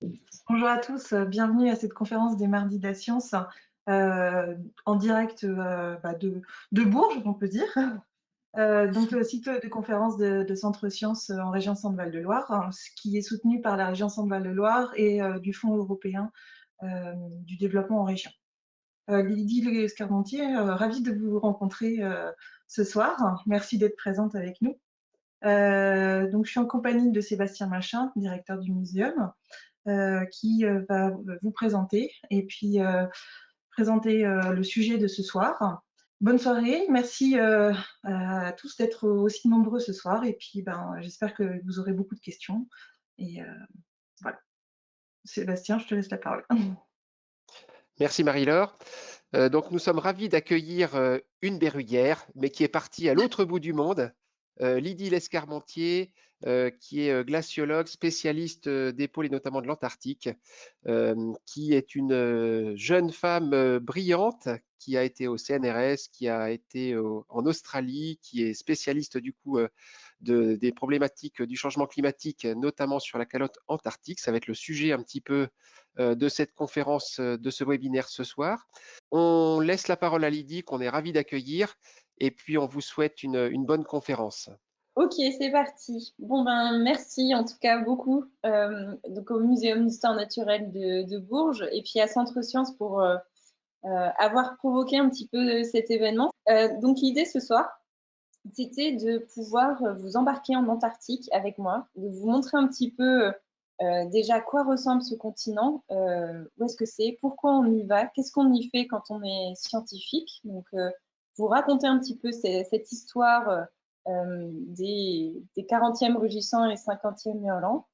Bonjour à tous, bienvenue à cette conférence des Mardis de la Science, en direct de Bourges, on peut dire. Donc le site de conférence de Centre Sciences en région Centre-Val de Loire, hein, ce qui est soutenu par la région Centre-Val-de-Loire et du Fonds européen du développement en région. Lydie Lescarmentier, ravie de vous rencontrer ce soir. Merci d'être présente avec nous. Donc je suis en compagnie de Sébastien Machin, directeur du muséum, qui va vous présenter et puis présenter le sujet de ce soir. Bonne soirée, merci à tous d'être aussi nombreux ce soir et puis j'espère que vous aurez beaucoup de questions. Et voilà. Sébastien, je te laisse la parole. Merci Marie-Laure. Donc nous sommes ravis d'accueillir une berruguère, mais qui est partie à l'autre bout du monde, Lydie Lescarmentier, qui est glaciologue, spécialiste des pôles et notamment de l'Antarctique, qui est une jeune femme brillante qui a été au CNRS, qui a été en Australie, qui est spécialiste du coup des problématiques du changement climatique, notamment sur la calotte antarctique. Ça va être le sujet un petit peu de cette conférence, de ce webinaire ce soir. On laisse la parole à Lydie, qu'on est ravi d'accueillir, et puis on vous souhaite une bonne conférence. Ok, c'est parti. Bon ben merci en tout cas beaucoup donc au Muséum d'Histoire naturelle de Bourges et puis à Centre Sciences pour avoir provoqué un petit peu cet événement. Donc l'idée ce soir, c'était de pouvoir vous embarquer en Antarctique avec moi, de vous montrer un petit peu déjà à quoi ressemble ce continent, où est-ce que c'est, pourquoi on y va, qu'est-ce qu'on y fait quand on est scientifique. Donc vous raconter un petit peu cette histoire des 40e rugissants et 50e hurlants.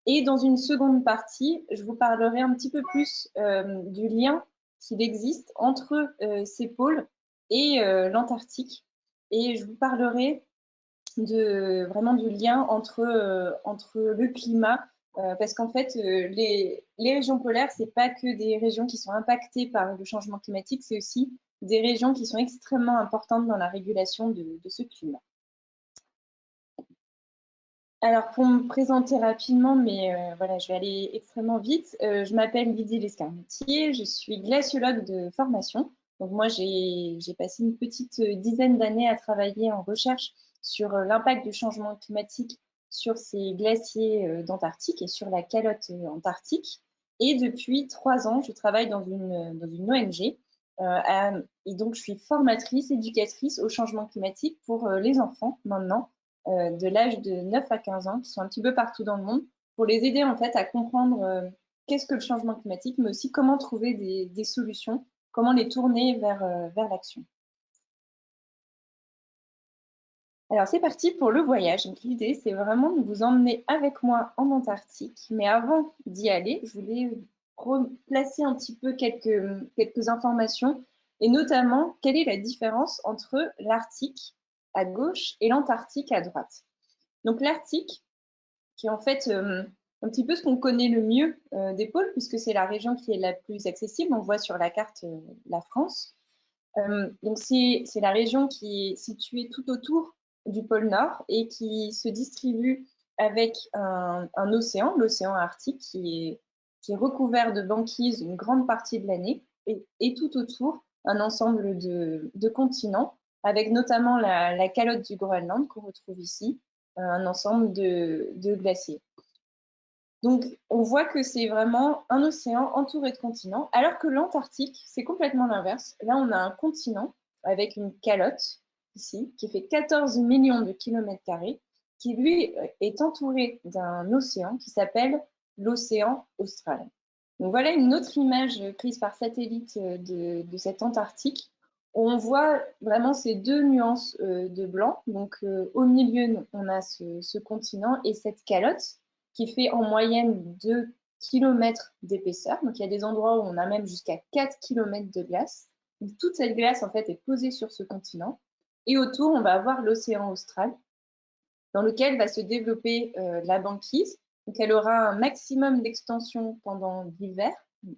Et dans une seconde partie, je vous parlerai un petit peu plus du lien qu'il existe entre ces pôles et l'Antarctique. Et je vous parlerai vraiment du lien entre le climat, parce qu'en fait, les régions polaires, c'est pas que des régions qui sont impactées par le changement climatique, c'est aussi des régions qui sont extrêmement importantes dans la régulation de ce climat. Alors, pour me présenter rapidement, mais voilà, je vais aller extrêmement vite. Je m'appelle Lydie Lescarmentier, je suis glaciologue de formation. Donc moi, j'ai passé une petite dizaine d'années à travailler en recherche sur l'impact du changement climatique sur ces glaciers d'Antarctique et sur la calotte antarctique. Et depuis 3 ans, je travaille dans une ONG. Et donc, je suis formatrice, éducatrice au changement climatique pour les enfants maintenant de l'âge de 9 à 15 ans, qui sont un petit peu partout dans le monde, pour les aider en fait à comprendre qu'est-ce que le changement climatique, mais aussi comment trouver des solutions, comment les tourner vers l'action. Alors c'est parti pour le voyage. Donc l'idée c'est vraiment de vous emmener avec moi en Antarctique, mais avant d'y aller, je voulais replacer un petit peu quelques informations et notamment quelle est la différence entre l'Arctique à gauche et l'Antarctique à droite. Donc l'Arctique, qui est en fait un petit peu ce qu'on connaît le mieux des pôles, puisque c'est la région qui est la plus accessible. On voit sur la carte la France. Donc c'est la région qui est située tout autour du pôle Nord et qui se distribue avec un océan, l'océan Arctique, qui est recouvert de banquise une grande partie de l'année, et tout autour un ensemble de continents, avec notamment la calotte du Groenland qu'on retrouve ici, un ensemble de glaciers. Donc, on voit que c'est vraiment un océan entouré de continents, alors que l'Antarctique, c'est complètement l'inverse. Là, on a un continent avec une calotte, ici, qui fait 14 millions de kilomètres carrés, qui, lui, est entouré d'un océan qui s'appelle l'océan austral. Donc, voilà une autre image prise par satellite de cette Antarctique, où on voit vraiment ces deux nuances de blanc. Donc, au milieu, on a ce continent et cette calotte, qui fait en moyenne 2 km d'épaisseur. Donc, il y a des endroits où on a même jusqu'à 4 km de glace. Donc, toute cette glace, en fait, est posée sur ce continent. Et autour, on va avoir l'océan austral, dans lequel va se développer la banquise. Donc, elle aura un maximum d'extension pendant l'hiver.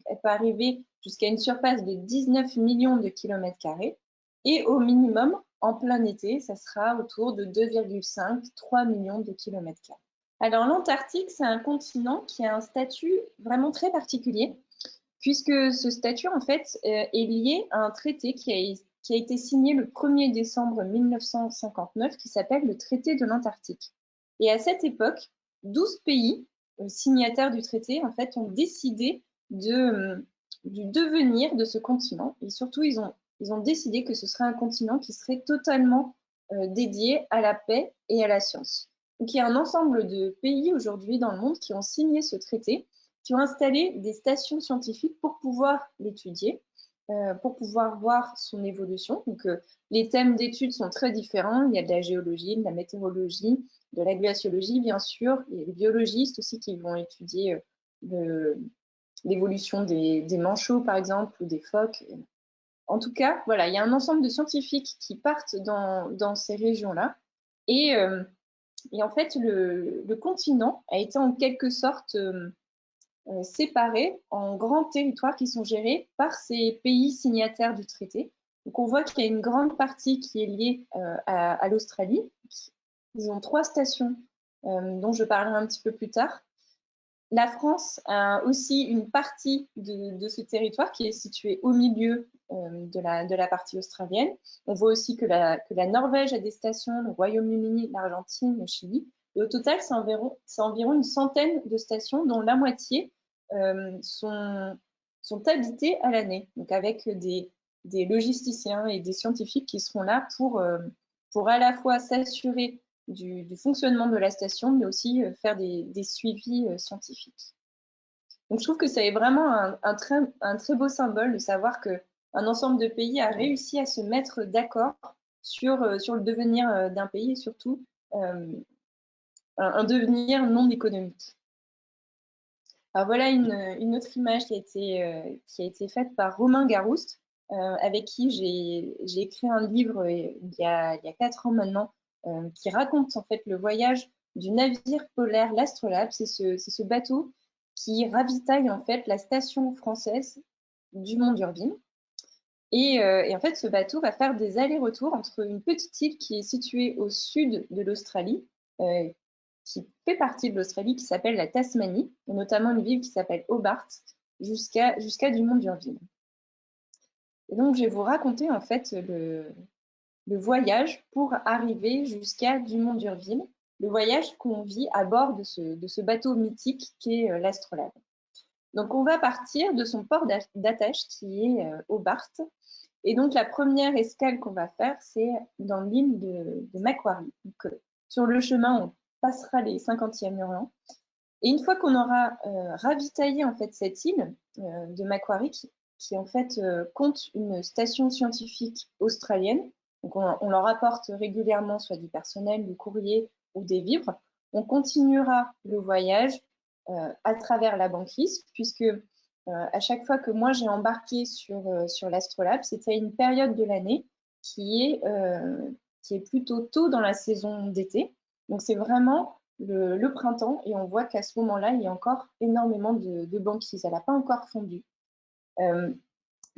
Elle peut arriver jusqu'à une surface de 19 millions de kilomètres carrés. Et au minimum, en plein été, ça sera autour de 2,5-3 millions de kilomètres carrés. Alors, l'Antarctique, c'est un continent qui a un statut vraiment très particulier, puisque ce statut, en fait, est lié à un traité qui a été signé le 1er décembre 1959, qui s'appelle le traité de l'Antarctique. Et à cette époque, 12 pays signataires du traité, en fait, ont décidé du devenir de ce continent. Et surtout, ils ont décidé que ce serait un continent qui serait totalement dédié à la paix et à la science. Donc, il y a un ensemble de pays aujourd'hui dans le monde qui ont signé ce traité, qui ont installé des stations scientifiques pour pouvoir l'étudier, pour pouvoir voir son évolution. Donc, les thèmes d'études sont très différents. Il y a de la géologie, de la météorologie, de la glaciologie, bien sûr. Il y a des biologistes aussi qui vont étudier l'évolution des manchots, par exemple, ou des phoques. En tout cas, voilà, il y a un ensemble de scientifiques qui partent dans ces régions-là. Et en fait, le continent a été en quelque sorte séparés en grands territoires qui sont gérés par ces pays signataires du traité. Donc on voit qu'il y a une grande partie qui est liée à l'Australie. Ils ont 3 stations dont je parlerai un petit peu plus tard. La France a aussi une partie de ce territoire qui est située au milieu de la partie australienne. On voit aussi que la Norvège a des stations, le Royaume-Uni, l'Argentine, le Chili. Et au total, c'est environ une centaine de stations, dont la moitié sont habitées à l'année, donc avec des logisticiens et des scientifiques qui seront là pour à la fois s'assurer du fonctionnement de la station, mais aussi faire des suivis scientifiques. Donc je trouve que c'est vraiment un très beau symbole de savoir qu'un ensemble de pays a réussi à se mettre d'accord sur le devenir d'un pays et surtout un devenir non économique. Alors voilà une autre image qui a été faite par Romain Garouste, avec qui j'ai écrit un livre il y a 4 ans maintenant, qui raconte en fait le voyage du navire polaire l'Astrolabe. C'est ce bateau qui ravitaille en fait la station française du Mont d'Urville. Et en fait, ce bateau va faire des allers-retours entre une petite île qui est située au sud de l'Australie, qui fait partie de l'Australie, qui s'appelle la Tasmanie, et notamment une ville qui s'appelle Hobart, jusqu'à Dumont d'Urville. Et donc, je vais vous raconter en fait le voyage pour arriver jusqu'à Dumont d'Urville, le voyage qu'on vit à bord de ce bateau mythique qu'est l'Astrolabe. Donc, on va partir de son port d'attache qui est Hobart. Et donc, la première escale qu'on va faire, c'est dans l'île de Macquarie. Donc, sur le chemin, on passera les 50e hurlants. Et une fois qu'on aura ravitaillé en fait cette île de Macquarie, qui en fait compte une station scientifique australienne, donc on leur apporte régulièrement soit du personnel, du courrier ou des vivres, on continuera le voyage à travers la banquise, puisque à chaque fois que moi j'ai embarqué sur l'Astrolabe, c'était une période de l'année qui est plutôt tôt dans la saison d'été. Donc c'est vraiment le printemps et on voit qu'à ce moment-là, il y a encore énormément de banquise. Elle n'a pas encore fondu.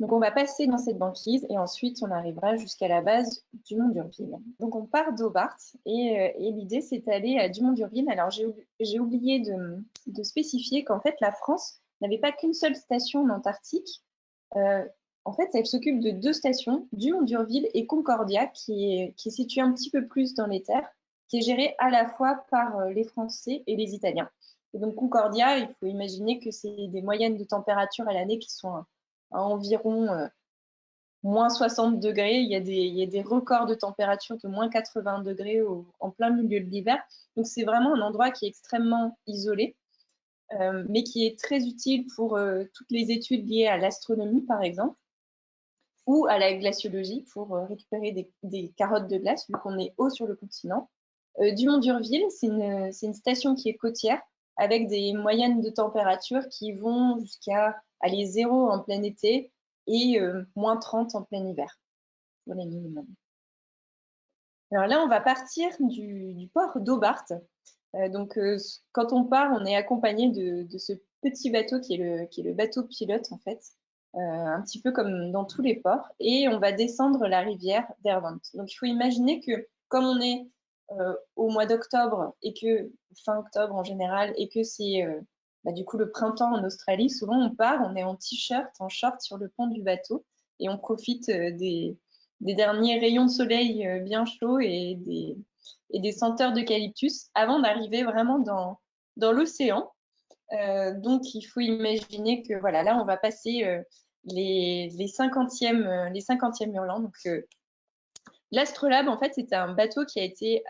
Donc on va passer dans cette banquise et ensuite on arrivera jusqu'à la base du Mont d'Urville. Donc on part d'Hobart et l'idée c'est d'aller à Dumont d'Urville. Alors j'ai oublié de spécifier qu'en fait la France n'avait pas qu'une seule station en Antarctique. En fait, elle s'occupe de 2 stations, Dumont d'Urville et Concordia, qui est située un petit peu plus dans les terres, qui est gérée à la fois par les Français et les Italiens. Et donc Concordia, il faut imaginer que c'est des moyennes de température à l'année qui sont à environ moins 60 degrés. Il y a des records de température de moins 80 degrés en plein milieu de l'hiver. Donc c'est vraiment un endroit qui est extrêmement isolé, mais qui est très utile pour toutes les études liées à l'astronomie, par exemple, ou à la glaciologie pour récupérer des carottes de glace, vu qu'on est haut sur le continent. Dumont d'Urville, c'est une station qui est côtière, avec des moyennes de température qui vont jusqu'à aller 0 en plein été et moins 30 en plein hiver, pour les minimums. Alors là, on va partir du port d'Hobart. Donc, quand on part, on est accompagné de ce petit bateau qui est le bateau pilote, en fait, un petit peu comme dans tous les ports. Et on va descendre la rivière Derwent. Donc, il faut imaginer que comme on est au mois d'octobre et que fin octobre en général et que c'est du coup le printemps en Australie, souvent on part, on est en t-shirt, en short sur le pont du bateau et on profite des derniers rayons de soleil bien chauds et des senteurs d'eucalyptus avant d'arriver vraiment dans l'océan. Donc il faut imaginer que voilà, là on va passer les 50e hurlants. Donc l'Astrolabe, en fait, c'était un bateau qui a été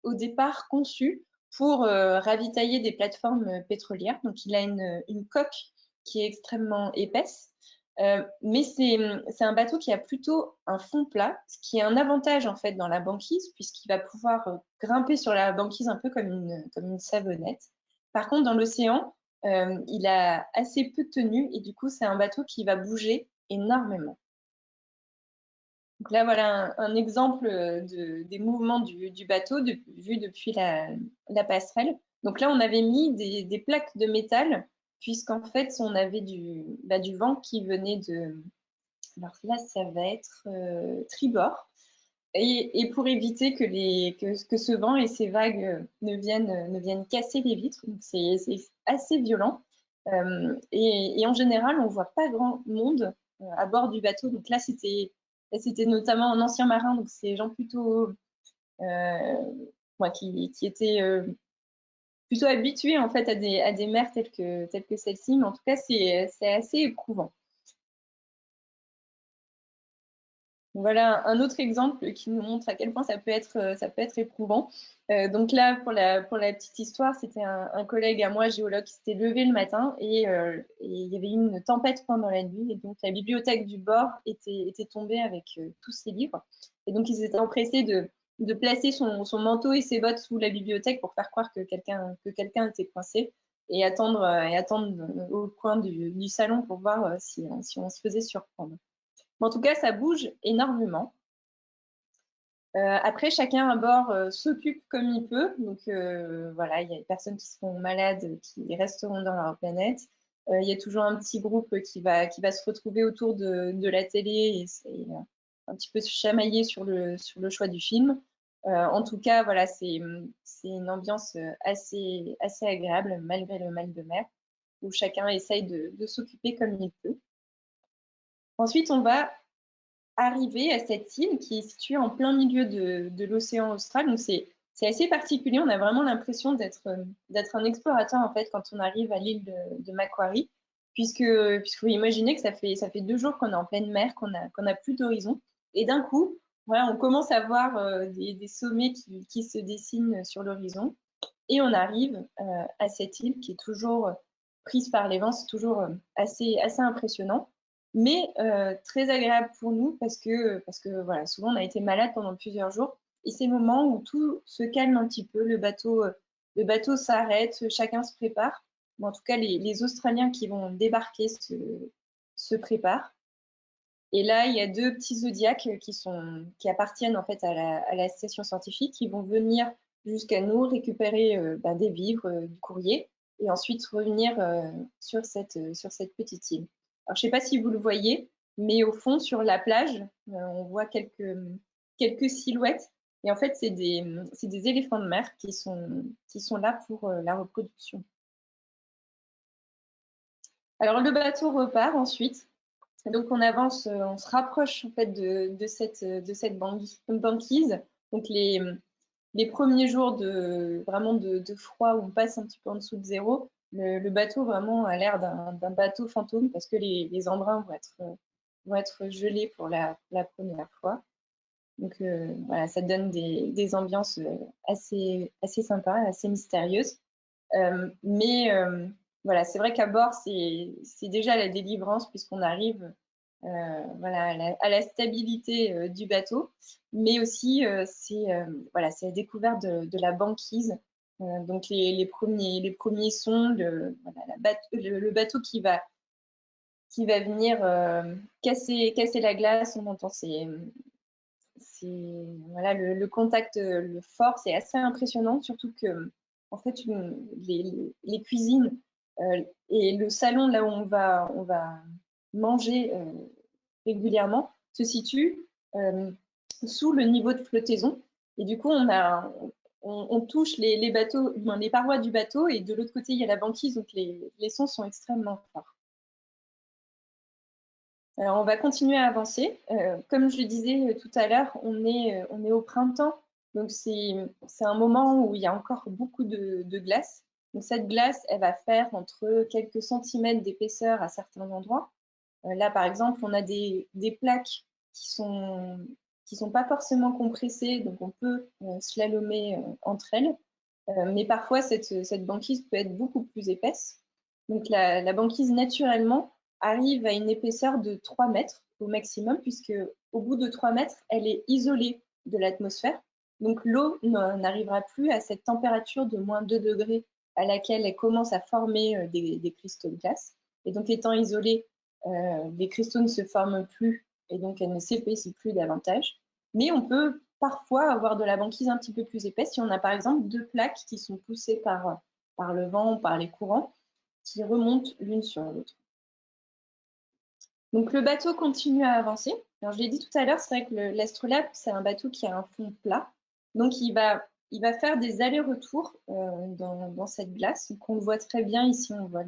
au départ conçu pour ravitailler des plateformes pétrolières. Donc, il a une coque qui est extrêmement épaisse, mais c'est un bateau qui a plutôt un fond plat, ce qui est un avantage en fait dans la banquise, puisqu'il va pouvoir grimper sur la banquise un peu comme une savonnette. Par contre, dans l'océan, il a assez peu de tenue et du coup, c'est un bateau qui va bouger énormément. Donc là, voilà un exemple des mouvements du bateau vu depuis la passerelle. Donc là, on avait mis des plaques de métal, puisqu'en fait, on avait du vent qui venait de... Alors là, ça va être tribord. Et pour éviter que ce vent et ces vagues ne viennent casser les vitres. Donc c'est assez violent. Et en général, on ne voit pas grand monde à bord du bateau. Donc là, c'était notamment un ancien marin, donc c'est des gens plutôt qui étaient plutôt habitués en fait à des mers telles que celle-ci. Mais en tout cas, c'est assez éprouvant. Voilà un autre exemple qui nous montre à quel point ça peut être éprouvant. Donc là, pour la petite histoire, c'était un collègue à moi, géologue, qui s'était levé le matin et il y avait eu une tempête pendant la nuit. Et donc la bibliothèque du bord était tombée avec tous ses livres. Et donc ils étaient empressés de placer son manteau et ses bottes sous la bibliothèque pour faire croire que quelqu'un était coincé et attendre au coin du salon pour voir si on se faisait surprendre. En tout cas, ça bouge énormément. Après, chacun à bord s'occupe comme il peut. Donc voilà, il y a des personnes qui seront malades, qui resteront dans leur planète. Il y a toujours un petit groupe qui va se retrouver autour de la télé et un petit peu se chamailler sur le choix du film. En tout cas, voilà, c'est une ambiance assez agréable malgré le mal de mer, où chacun essaye de s'occuper comme il peut. Ensuite, on va arriver à cette île qui est située en plein milieu de l'océan Austral. Donc c'est assez particulier. On a vraiment l'impression d'être un explorateur en fait quand on arrive à l'île de Macquarie, puisque vous imaginez que ça fait 2 jours qu'on est en pleine mer, qu'on a plus d'horizon, et d'un coup, voilà, on commence à voir des sommets qui se dessinent sur l'horizon, et on arrive à cette île qui est toujours prise par les vents. C'est toujours assez impressionnant, mais très agréable pour nous parce que voilà, souvent on a été malade pendant plusieurs jours et c'est le moment où tout se calme un petit peu, le bateau s'arrête, chacun se prépare. Bon, en tout cas, les Australiens qui vont débarquer se préparent. Et là, il y a 2 petits zodiacs qui appartiennent en fait à la station scientifique, qui vont venir jusqu'à nous récupérer des vivres, du courrier, et ensuite revenir sur cette petite île. Alors, je ne sais pas si vous le voyez, mais au fond, sur la plage, on voit quelques silhouettes. Et en fait, c'est des éléphants de mer qui sont là pour la reproduction. Alors, le bateau repart ensuite. Donc, on avance, on se rapproche en fait de cette banquise. Donc, les premiers jours vraiment de froid où on passe un petit peu en dessous de zéro, le bateau vraiment a l'air d'un bateau fantôme parce que les embruns vont être gelés pour la première fois. Donc voilà, ça donne des ambiances assez sympas, assez mystérieuses. Mais voilà, c'est vrai qu'à bord, c'est déjà la délivrance puisqu'on arrive voilà, à la stabilité du bateau, mais aussi c'est la découverte de la banquise. Donc les premiers sons, le bateau qui va venir casser la glace. On entend voilà, le contact le fort, c'est assez impressionnant, surtout que en fait les cuisines et le salon là où on va manger régulièrement se situe sous le niveau de flottaison. Et du coup, on touche les bateaux, les parois du bateau, et de l'autre côté, il y a la banquise, donc les sons sont extrêmement forts. Alors, on va continuer à avancer. Comme je le disais tout à l'heure, on est au printemps, donc c'est un moment où il y a encore beaucoup de glace. Donc, cette glace, elle va faire entre quelques centimètres d'épaisseur à certains endroits. Là, par exemple, on a des plaques qui sont pas forcément compressées, donc on peut slalomer entre elles. Mais parfois, cette banquise peut être beaucoup plus épaisse. Donc, la banquise, naturellement, arrive à une épaisseur de 3 mètres au maximum, puisque au bout de 3 mètres, elle est isolée de l'atmosphère. Donc, l'eau n'arrivera plus à cette température de moins 2 degrés à laquelle elle commence à former des cristaux de glace. Et donc, étant isolée, les cristaux ne se forment plus et donc elle ne s'épaissit plus davantage. Mais on peut parfois avoir de la banquise un petit peu plus épaisse si on a par exemple 2 plaques qui sont poussées par le vent ou par les courants qui remontent l'une sur l'autre. Donc le bateau continue à avancer. Alors je l'ai dit tout à l'heure, c'est vrai que l'Astrolabe, c'est un bateau qui a un fond plat. Donc il va faire des allers-retours dans cette glace. Donc on le voit très bien ici, on voit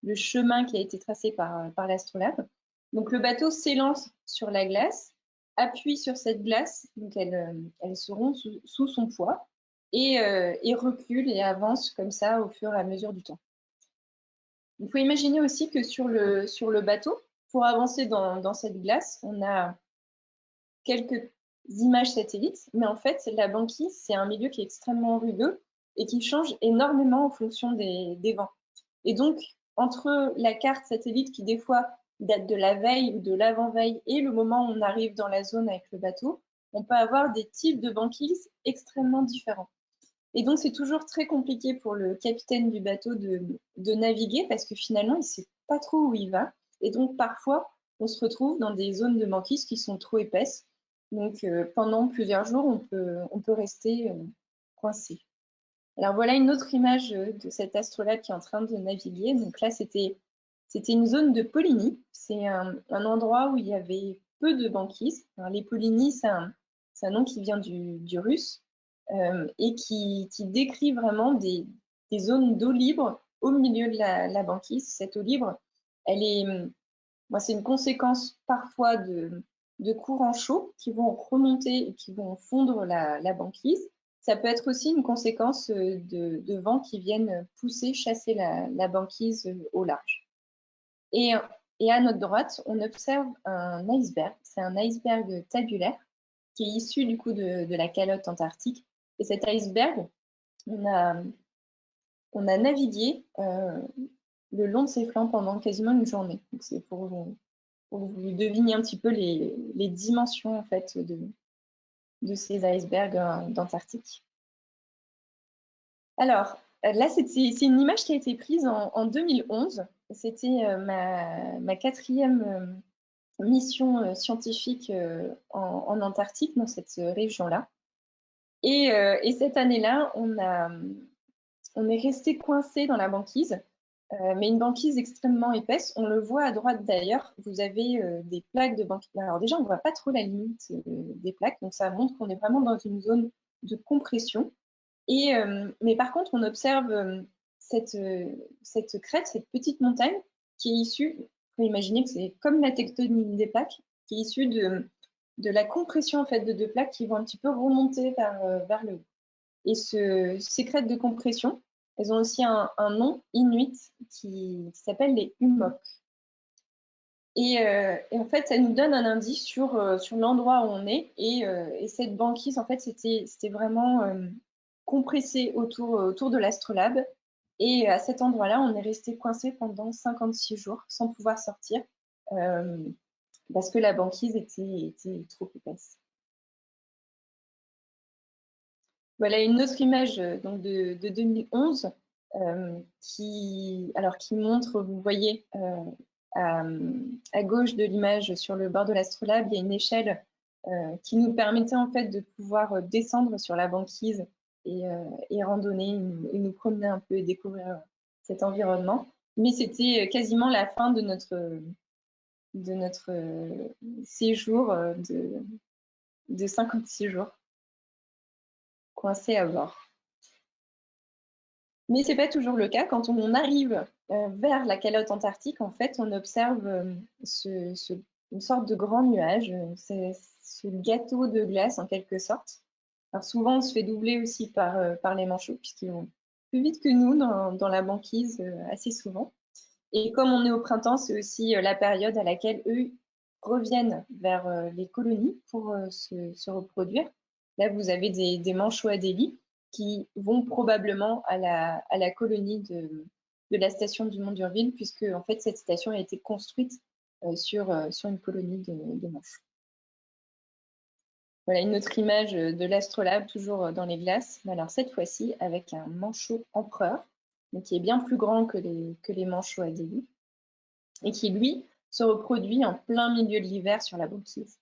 le chemin qui a été tracé par l'Astrolabe. Donc le bateau s'élance sur la glace, appuie sur cette glace, donc elles seront sous son poids, et recule et avance comme ça au fur et à mesure du temps. Il faut imaginer aussi que sur le bateau, pour avancer dans cette glace, on a quelques images satellites, mais en fait, la banquise, c'est un milieu qui est extrêmement rugueux et qui change énormément en fonction des vents. Et donc, entre la carte satellite qui, des fois, date de la veille ou de l'avant-veille et le moment où on arrive dans la zone avec le bateau, on peut avoir des types de banquises extrêmement différents. Et donc, c'est toujours très compliqué pour le capitaine du bateau de naviguer parce que finalement, il ne sait pas trop où il va. Et donc, parfois, on se retrouve dans des zones de banquise qui sont trop épaisses. Donc, pendant plusieurs jours, on peut rester coincé. Alors, voilà une autre image de cet astrolabe qui est en train de naviguer. Donc là, c'était une zone de Polynie. C'est un endroit où il y avait peu de banquise. Alors, les Polynies, c'est un nom qui vient du russe. Et qui décrit vraiment des zones d'eau libre au milieu de la banquise. Cette eau libre, c'est une conséquence parfois de courants chauds qui vont remonter et qui vont fondre la banquise. Ça peut être aussi une conséquence de vents qui viennent pousser, chasser la banquise au large. Et à notre droite, on observe un iceberg. C'est un iceberg tabulaire qui est issu du coup de la calotte antarctique. Et cet iceberg, on a navigué le long de ses flancs pendant quasiment une journée. Donc c'est pour vous deviner un petit peu les dimensions en fait de ces icebergs d'Antarctique. Alors là, c'est une image qui a été prise en 2011. C'était ma 4e mission scientifique en Antarctique, dans cette région-là. Et cette année-là, on est resté coincé dans la banquise, mais une banquise extrêmement épaisse. On le voit à droite d'ailleurs, vous avez des plaques de banquise. Alors déjà, on ne voit pas trop la limite des plaques, donc ça montre qu'on est vraiment dans une zone de compression. Mais par contre, on observe cette crête, cette petite montagne qui est issue, vous pouvez imaginer que c'est comme la tectonique des plaques, qui est issue de la compression en fait de 2 plaques qui vont un petit peu remonter vers le haut. Et ces crêtes de compression, elles ont aussi un nom inuit qui s'appelle les hummocks. Et en fait, ça nous donne un indice sur l'endroit où on est. Et cette banquise, en fait, c'était vraiment compressé autour de l'Astrolabe. Et à cet endroit-là, on est resté coincé pendant 56 jours sans pouvoir sortir parce que la banquise était trop épaisse. Voilà une autre image donc de 2011 qui montre, vous voyez, à gauche de l'image sur le bord de l'Astrolabe, il y a une échelle qui nous permettait en fait de pouvoir descendre sur la banquise et randonner, et nous promener un peu et découvrir cet environnement. Mais c'était quasiment la fin de notre séjour de 56 jours. coincés à bord. Mais ce n'est pas toujours le cas. Quand on arrive vers la calotte antarctique, en fait, on observe une sorte de grand nuage, ce gâteau de glace en quelque sorte. Alors souvent, on se fait doubler aussi par les manchots, puisqu'ils vont plus vite que nous dans la banquise assez souvent. Et comme on est au printemps, c'est aussi la période à laquelle eux reviennent vers les colonies pour se reproduire. Là, vous avez des manchots Adélie qui vont probablement à la colonie de la station du Mont d'Urville, puisque en fait, cette station a été construite sur une colonie de manchots. Voilà une autre image de l'astrolabe, toujours dans les glaces, mais alors cette fois-ci avec un manchot empereur, donc qui est bien plus grand que les manchots Adélie, et qui, lui, se reproduit en plein milieu de l'hiver sur la banquise.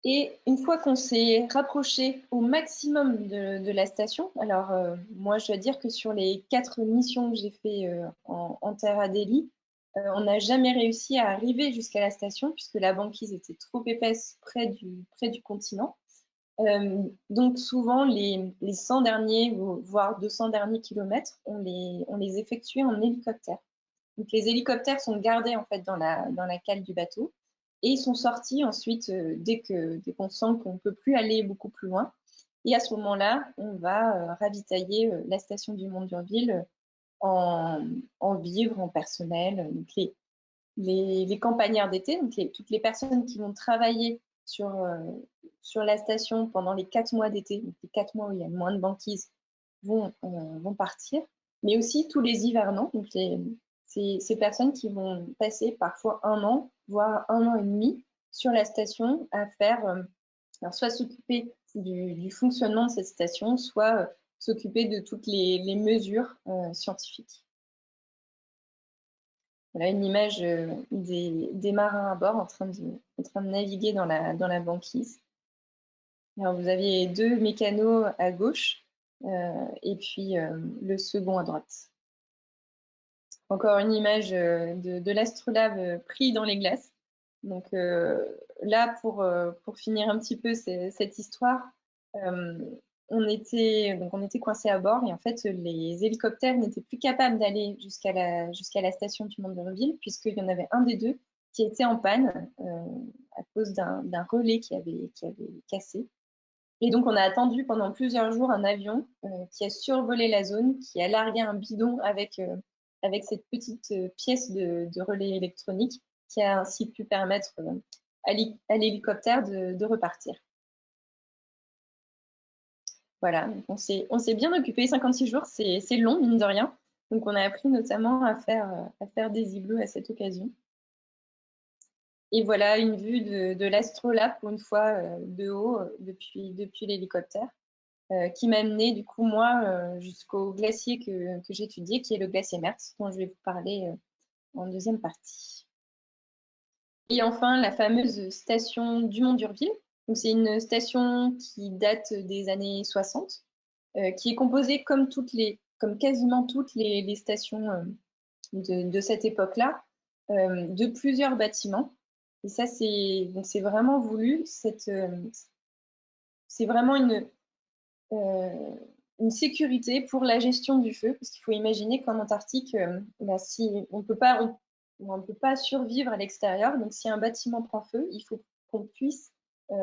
Et une fois qu'on s'est rapproché au maximum de la station, alors moi je dois dire que sur les 4 missions que j'ai fait en Terre Adélie, on n'a jamais réussi à arriver jusqu'à la station puisque la banquise était trop épaisse près du continent. Donc souvent les 100 derniers, voire 200 derniers kilomètres, on les effectuait en hélicoptère. Donc les hélicoptères sont gardés en fait dans la cale du bateau et ils sont sortis ensuite dès qu'on sent qu'on ne peut plus aller beaucoup plus loin. Et à ce moment-là, on va ravitailler la station du Mont d'Urville en vivres, en personnel. Donc les campagnards d'été, donc toutes les personnes qui vont travailler sur la station pendant les 4 mois d'été, donc les 4 mois où il y a moins de banquise, vont partir. Mais aussi tous les hivernants, donc ces personnes qui vont passer parfois 1 an, voire 1 an et demi sur la station à faire, alors soit s'occuper du fonctionnement de cette station, soit s'occuper de toutes les mesures scientifiques. Voilà une image des marins à bord en train de naviguer dans la banquise. Alors vous aviez 2 mécanos à gauche et puis le second à droite. Encore une image de l'astrolabe pris dans les glaces. Donc là, pour finir un petit peu cette histoire, on était coincés à bord et en fait, les hélicoptères n'étaient plus capables d'aller jusqu'à la station du Mont d'Urville puisqu'il y en avait un des 2 qui était en panne à cause d'un relais qui avait cassé. Et donc, on a attendu pendant plusieurs jours un avion qui a survolé la zone, qui a largué un bidon avec cette petite pièce de relais électronique qui a ainsi pu permettre à l'hélicoptère de repartir. Voilà, donc on s'est bien occupé. 56 jours, c'est long, mine de rien. Donc, on a appris notamment à faire des igloos à cette occasion. Et voilà une vue de l'astrolabe, pour une fois, de haut, depuis l'hélicoptère, qui m'a amené, du coup, moi, jusqu'au glacier que j'étudiais, qui est le glacier Mertz, dont je vais vous parler en deuxième partie. Et enfin, la fameuse station du Mont d'Urville. Donc, c'est une station qui date des années 60, qui est composée comme quasiment toutes les stations de cette époque-là, de plusieurs bâtiments. Et ça, c'est vraiment voulu. C'est vraiment une sécurité pour la gestion du feu, parce qu'il faut imaginer qu'en Antarctique, si on ne peut pas survivre à l'extérieur, donc si un bâtiment prend feu, il faut qu'on puisse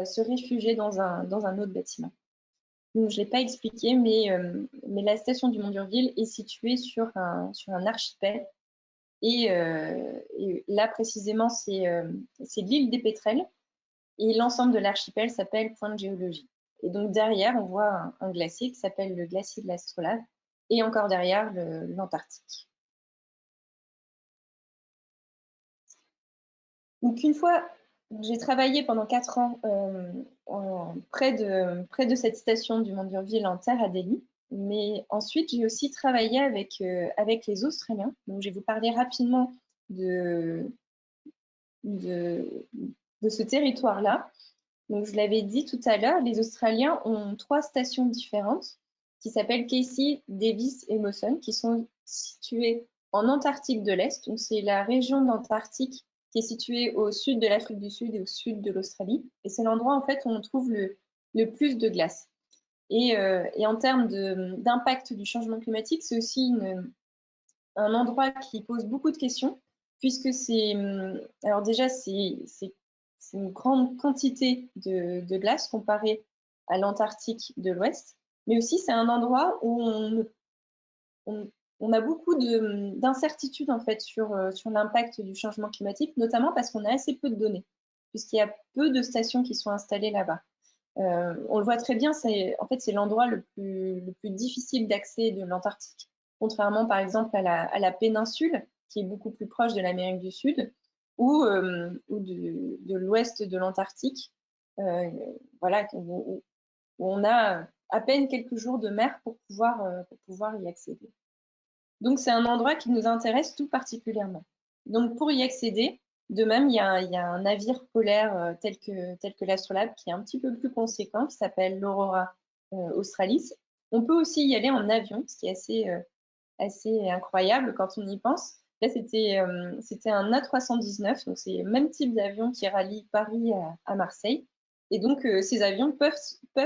se réfugier dans un autre bâtiment. Donc, je ne l'ai pas expliqué, mais la station du Mont d'Urville est située sur un archipel. Et là, précisément, c'est l'île des Pétrels. Et l'ensemble de l'archipel s'appelle Point de géologie. Et donc, derrière, on voit un glacier qui s'appelle le glacier de l'Astrolabe. Et encore derrière, l'Antarctique. Donc, une fois, j'ai travaillé pendant 4 ans près de cette station du Mont d'Urville en Terre Adélie. Mais ensuite, j'ai aussi travaillé avec les Australiens. Donc, je vais vous parler rapidement de ce territoire-là. Donc, je l'avais dit tout à l'heure, les Australiens ont 3 stations différentes qui s'appellent Casey, Davis et Mawson, qui sont situées en Antarctique de l'Est. Donc, c'est la région d'Antarctique qui est située au sud de l'Afrique du Sud et au sud de l'Australie. Et c'est l'endroit en fait où on trouve le plus de glace. Et en termes d'impact du changement climatique, c'est aussi un endroit qui pose beaucoup de questions, puisque alors déjà, c'est une grande quantité de glace comparée à l'Antarctique de l'Ouest, mais aussi c'est un endroit où on a beaucoup d'incertitudes en fait sur l'impact du changement climatique, notamment parce qu'on a assez peu de données, puisqu'il y a peu de stations qui sont installées là-bas. On le voit très bien, en fait, c'est l'endroit le plus difficile d'accès de l'Antarctique, contrairement par exemple à la péninsule, qui est beaucoup plus proche de l'Amérique du Sud, ou de l'ouest de l'Antarctique, voilà, où on a à peine quelques jours de mer pour pouvoir y accéder. Donc, c'est un endroit qui nous intéresse tout particulièrement. Donc, pour y accéder, de même, il y a un navire polaire tel que l'Astrolabe qui est un petit peu plus conséquent, qui s'appelle l'Aurora Australis. On peut aussi y aller en avion, ce qui est assez incroyable quand on y pense. Là, c'était un A319, donc c'est le même type d'avion qui rallie Paris à Marseille. Et donc, ces avions peuvent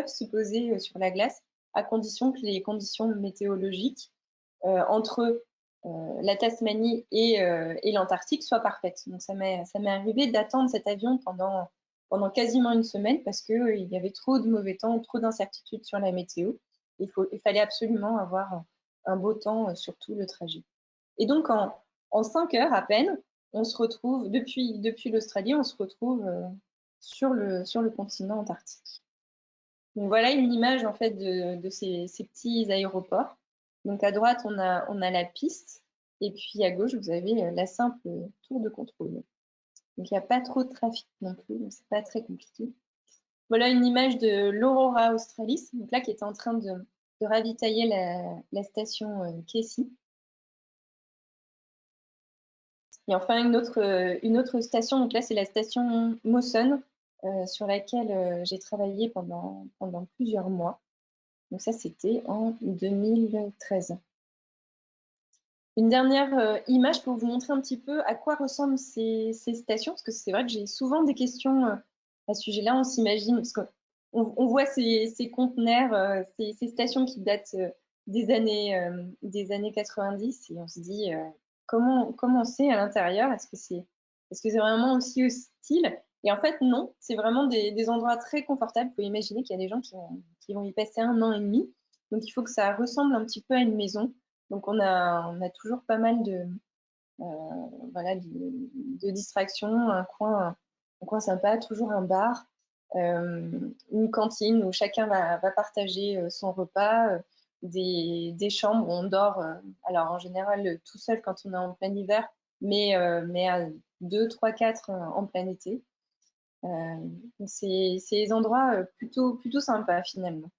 se poser sur la glace à condition que les conditions météorologiques entre la Tasmanie et l'Antarctique soit parfaite. Donc, ça m'est arrivé d'attendre cet avion pendant quasiment une semaine parce qu'il y avait trop de mauvais temps, trop d'incertitudes sur la météo. Il fallait absolument avoir un beau temps sur tout le trajet. Et donc, en 5 heures à peine, on se retrouve, depuis l'Australie, on se retrouve sur le continent antarctique. Donc, voilà une image en fait de ces petits aéroports. Donc, à droite, on a la piste. Et puis, à gauche, vous avez la simple tour de contrôle. Donc, il n'y a pas trop de trafic non plus. Donc, c'est pas très compliqué. Voilà une image de l'Aurora Australis, donc là, qui est en train de ravitailler la station Casey. Et enfin, une autre station, donc là, c'est la station Mawson, sur laquelle j'ai travaillé pendant plusieurs mois. Donc ça, c'était en 2013. Une dernière image pour vous montrer un petit peu à quoi ressemblent ces stations, parce que c'est vrai que j'ai souvent des questions à ce sujet-là. On s'imagine, parce qu'on voit ces conteneurs, ces stations qui datent des années 90, et on se dit comment c'est à l'intérieur. Est-ce que c'est vraiment aussi hostile? Et en fait, non, c'est vraiment des endroits très confortables. Il faut imaginer qu'il y a des gens qui vont y passer 1 an et demi. Donc, il faut que ça ressemble un petit peu à une maison. Donc, on a toujours pas mal de distractions, un coin sympa, toujours un bar, une cantine où chacun va partager son repas, des chambres où on dort, alors en général tout seul quand on est en plein hiver, mais à 2, 3, 4 en plein été. C'est des endroits plutôt sympas finalement.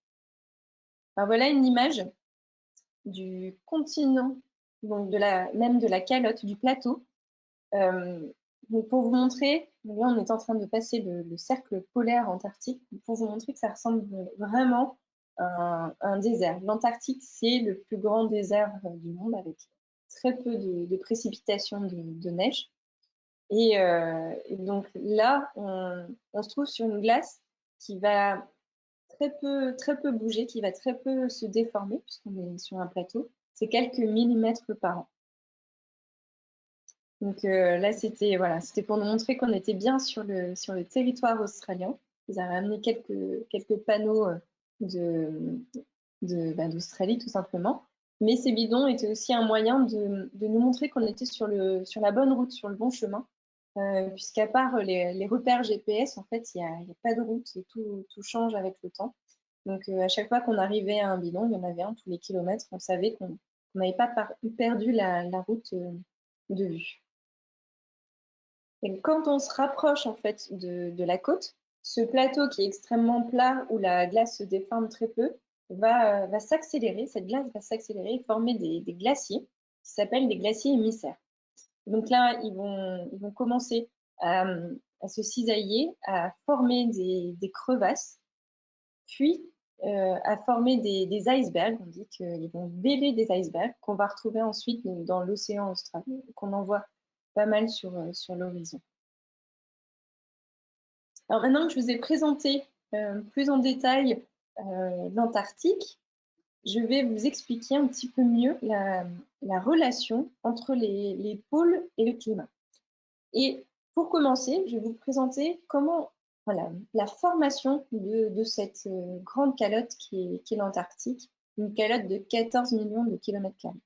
Alors voilà une image du continent, donc même de la calotte, du plateau. Donc pour vous montrer, là on est en train de passer le cercle polaire antarctique, pour vous montrer que ça ressemble vraiment à un désert. L'Antarctique, c'est le plus grand désert du monde avec très peu de précipitations de neige. Et donc là, on se trouve sur une glace qui va très peu bouger, qui va très peu se déformer puisqu'on est sur un plateau. C'est quelques millimètres par an. Donc là, c'était pour nous montrer qu'on était bien sur le territoire australien. Ils avaient amené quelques panneaux d'Australie, tout simplement. Mais ces bidons étaient aussi un moyen de nous montrer qu'on était sur la bonne route, sur le bon chemin. Puisqu'à part les repères GPS, en fait, il n'y a pas de route et tout change avec le temps. Donc, à chaque fois qu'on arrivait à un bidon, il y en avait un tous les kilomètres, on savait qu'on n'avait pas perdu la route de vue. Et quand on se rapproche en fait de la côte, ce plateau qui est extrêmement plat où la glace se déforme très peu va s'accélérer, cette glace va s'accélérer et former des glaciers qui s'appellent des glaciers émissaires. Donc là, ils vont commencer à se cisailler, à former des crevasses, puis à former des icebergs. On dit qu'ils vont bêler des icebergs qu'on va retrouver ensuite dans l'océan australien, qu'on en voit pas mal sur l'horizon. Alors maintenant que je vous ai présenté plus en détail l'Antarctique, je vais vous expliquer un petit peu mieux la relation entre les pôles et le climat. Et pour commencer, je vais vous présenter comment la formation de cette grande calotte qui est l'Antarctique, une calotte de 14 millions de kilomètres carrés.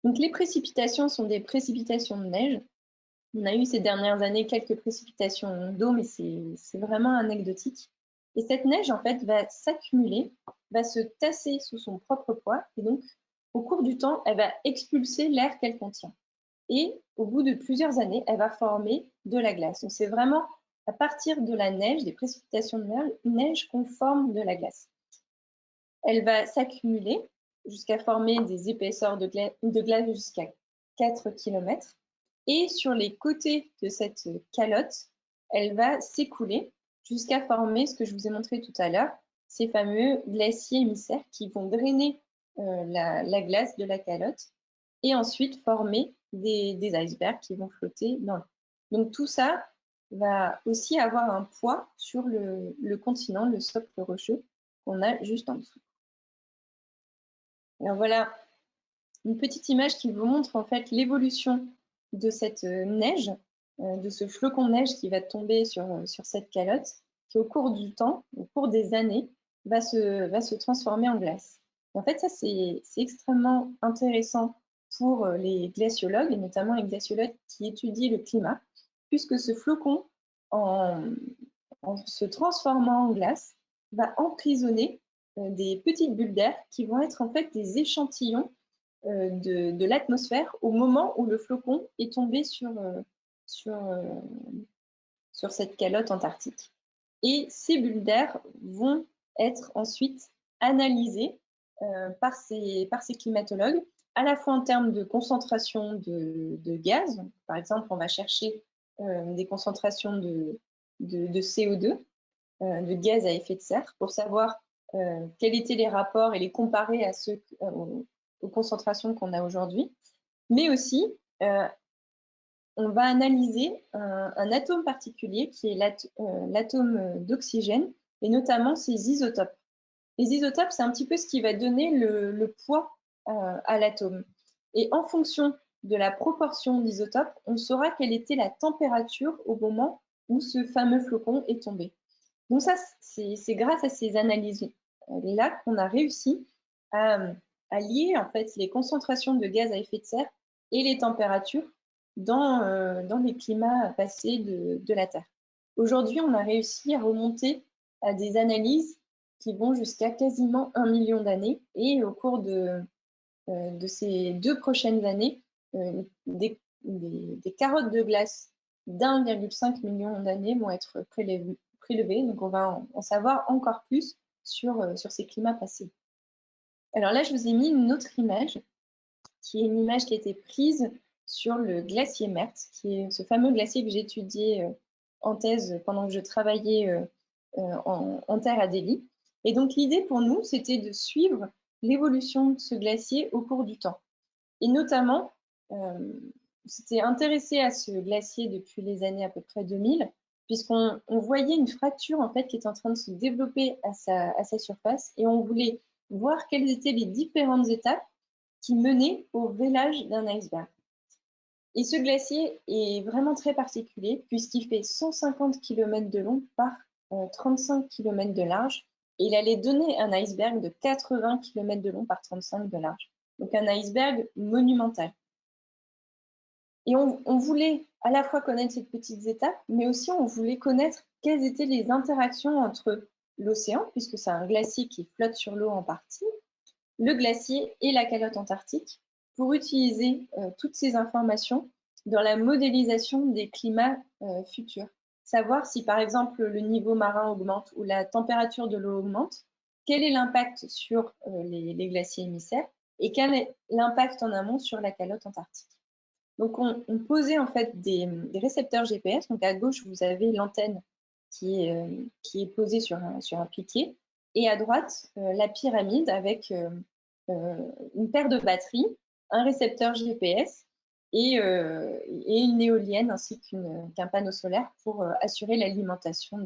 Donc les précipitations sont des précipitations de neige. On a eu ces dernières années quelques précipitations d'eau, mais c'est vraiment anecdotique. Et cette neige, en fait, va s'accumuler, va se tasser sous son propre poids, et donc, au cours du temps, elle va expulser l'air qu'elle contient. Et au bout de plusieurs années, elle va former de la glace. Donc, c'est vraiment à partir de la neige, des précipitations de neige, qu'on forme de la glace. Elle va s'accumuler jusqu'à former des épaisseurs de glace jusqu'à 4 km. Et sur les côtés de cette calotte, elle va s'écouler jusqu'à former ce que je vous ai montré tout à l'heure, ces fameux glaciers émissaires qui vont drainer la glace de la calotte et ensuite former des icebergs qui vont flotter dans l'eau. Donc tout ça va aussi avoir un poids sur le continent, le socle rocheux qu'on a juste en dessous. Alors voilà une petite image qui vous montre en fait l'évolution de cette neige, de ce flocon de neige qui va tomber sur cette calotte, qui au cours du temps, au cours des années, va se transformer en glace. Et en fait, ça, c'est extrêmement intéressant pour les glaciologues, et notamment les glaciologues qui étudient le climat, puisque ce flocon, en se transformant en glace, va emprisonner des petites bulles d'air qui vont être en fait des échantillons de l'atmosphère au moment où le flocon est tombé sur cette calotte antarctique. Et ces bulles d'air vont être ensuite analysées par ces climatologues, à la fois en termes de concentration de gaz. Par exemple, on va chercher des concentrations de CO2, de gaz à effet de serre, pour savoir quels étaient les rapports et les comparer à ceux aux concentrations qu'on a aujourd'hui. Mais aussi, on va analyser un atome particulier qui est l'atome d'oxygène et notamment ses isotopes. Les isotopes, c'est un petit peu ce qui va donner le poids à l'atome. Et en fonction de la proportion d'isotopes, on saura quelle était la température au moment où ce fameux flocon est tombé. Donc ça, c'est grâce à ces analyses-là qu'on a réussi à lier en fait les concentrations de gaz à effet de serre et les températures dans les climats passés de la Terre. Aujourd'hui, on a réussi à remonter à des analyses qui vont jusqu'à quasiment 1 million d'années, et au cours de ces 2 prochaines années, des carottes de glace d'1,5 million d'années vont être prélevées. Donc on va en savoir encore plus sur ces climats passés. Alors là, je vous ai mis une autre image, qui est une image qui a été prise sur le glacier Mertz, qui est ce fameux glacier que j'ai étudié en thèse pendant que je travaillais en terre à Delhi. Et donc l'idée pour nous, c'était de suivre l'évolution de ce glacier au cours du temps. Et notamment, s'était intéressé à ce glacier depuis les années à peu près 2000, puisqu'on voyait une fracture en fait qui est en train de se développer à sa surface, et on voulait voir quelles étaient les différentes étapes qui menaient au vélage d'un iceberg. Et ce glacier est vraiment très particulier puisqu'il fait 150 km de long par 35 km de large, et il allait donner un iceberg de 80 km de long par 35 de large. Donc un iceberg monumental. Et on voulait à la fois connaître ces petites étapes, mais aussi on voulait connaître quelles étaient les interactions entre l'océan, puisque c'est un glacier qui flotte sur l'eau en partie, le glacier et la calotte antarctique, pour utiliser toutes ces informations dans la modélisation des climats futurs. Savoir si par exemple le niveau marin augmente ou la température de l'eau augmente, quel est l'impact sur les glaciers émissaires et quel est l'impact en amont sur la calotte antarctique. Donc on posait en fait des récepteurs GPS. Donc à gauche, vous avez l'antenne qui est posée sur un piquet, et à droite, la pyramide avec une paire de batteries, un récepteur GPS et une éolienne ainsi qu'un panneau solaire pour assurer l'alimentation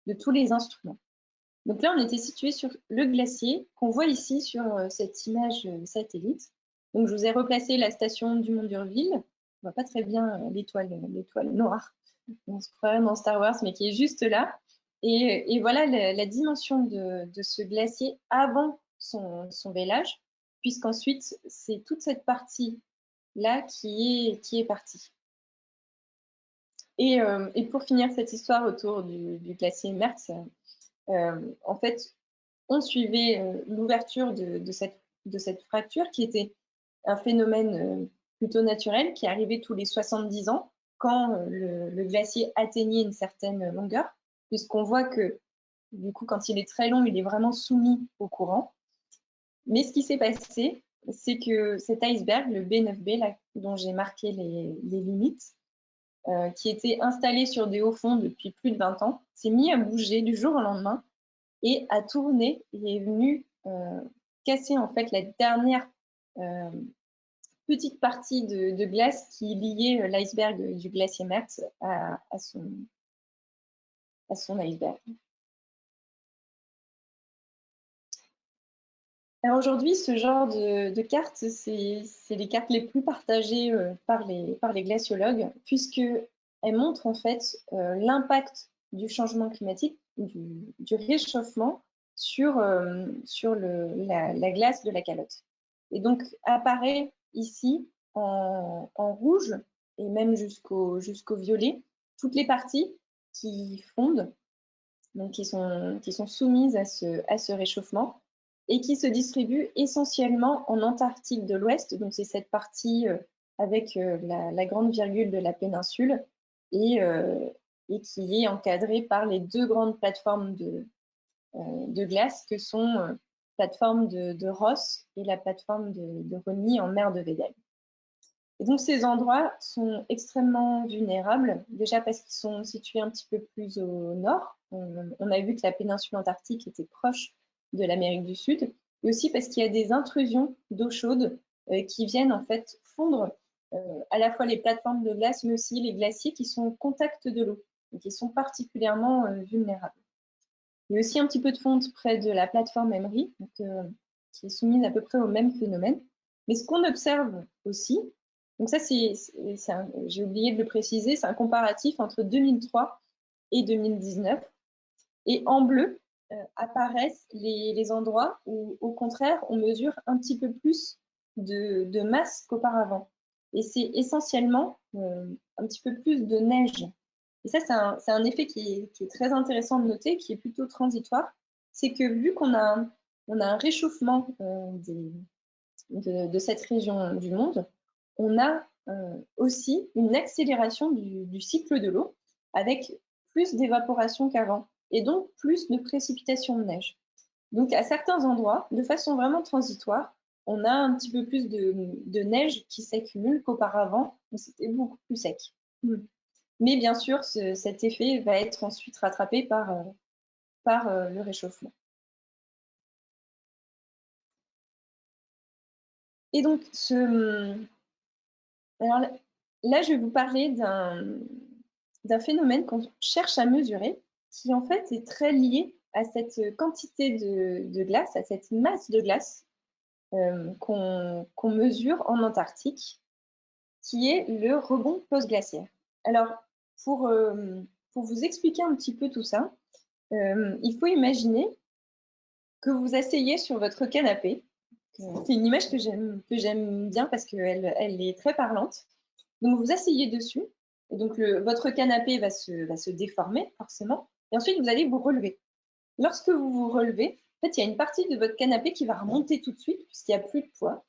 de tous les instruments. Donc là, on était situé sur le glacier qu'on voit ici sur cette image satellite. Donc je vous ai replacé la station du Mont d'Urville. On voit pas très bien l'étoile noire, on se croirait dans Star Wars, mais qui est juste là. Et voilà la dimension de ce glacier avant son vélage, puisqu'ensuite, c'est toute cette partie-là qui est partie. Et pour finir cette histoire autour du glacier Mertz, en fait, on suivait l'ouverture de cette fracture qui était un phénomène plutôt naturel qui arrivait tous les 70 ans quand le glacier atteignait une certaine longueur, puisqu'on voit que du coup, quand il est très long, il est vraiment soumis au courant. Mais ce qui s'est passé, c'est que cet iceberg, le B9B, là, dont j'ai marqué les limites, qui était installé sur des hauts fonds depuis plus de 20 ans, s'est mis à bouger du jour au lendemain et a tourné et est venu casser en fait la dernière petite partie de glace qui liait l'iceberg du glacier Mertz à son iceberg. Alors aujourd'hui, ce genre de cartes, c'est les cartes les plus partagées par les glaciologues, puisqu'elles montrent en fait l'impact du changement climatique, du réchauffement sur la glace de la calotte. Et donc apparaît ici en rouge et même jusqu'au violet toutes les parties qui fondent, donc qui sont soumises à ce réchauffement, et qui se distribue essentiellement en Antarctique de l'Ouest. Donc, c'est cette partie avec la grande virgule de la péninsule et qui est encadrée par les deux grandes plateformes de glace que sont plateforme de Ross et la plateforme de Rosny en mer de Weddell. Et donc, ces endroits sont extrêmement vulnérables, déjà parce qu'ils sont situés un petit peu plus au nord. On a vu que la péninsule antarctique était proche de l'Amérique du Sud, et aussi parce qu'il y a des intrusions d'eau chaude qui viennent en fait fondre à la fois les plateformes de glace, mais aussi les glaciers qui sont au contact de l'eau, et qui sont particulièrement vulnérables. Il y a aussi un petit peu de fonte près de la plateforme Emery, qui est soumise à peu près au même phénomène. Mais ce qu'on observe aussi, donc ça, j'ai oublié de le préciser, c'est un comparatif entre 2003 et 2019. Et en bleu apparaissent les endroits où, au contraire, on mesure un petit peu plus de masse qu'auparavant. Et c'est essentiellement un petit peu plus de neige. Et ça, c'est un effet qui est très intéressant de noter, qui est plutôt transitoire. C'est que vu qu'on a un réchauffement de cette région du monde, on a aussi une accélération du cycle de l'eau avec plus d'évaporation qu'avant et donc plus de précipitations de neige. Donc à certains endroits, de façon vraiment transitoire, on a un petit peu plus de neige qui s'accumule qu'auparavant, où c'était beaucoup plus sec. Mais bien sûr, cet effet va être ensuite rattrapé par le réchauffement. Et donc, alors là, je vais vous parler d'un phénomène qu'on cherche à mesurer, qui en fait est très lié à cette quantité de glace, à cette masse de glace qu'on mesure en Antarctique, qui est le rebond post-glaciaire. Alors, pour vous expliquer un petit peu tout ça, il faut imaginer que vous asseyez sur votre canapé. C'est une image que j'aime bien parce qu'elle est très parlante. Donc, vous asseyez dessus. Et donc, votre canapé va se déformer, forcément. Et ensuite, vous allez vous relever. Lorsque vous vous relevez, en fait, il y a une partie de votre canapé qui va remonter tout de suite, puisqu'il n'y a plus de poids.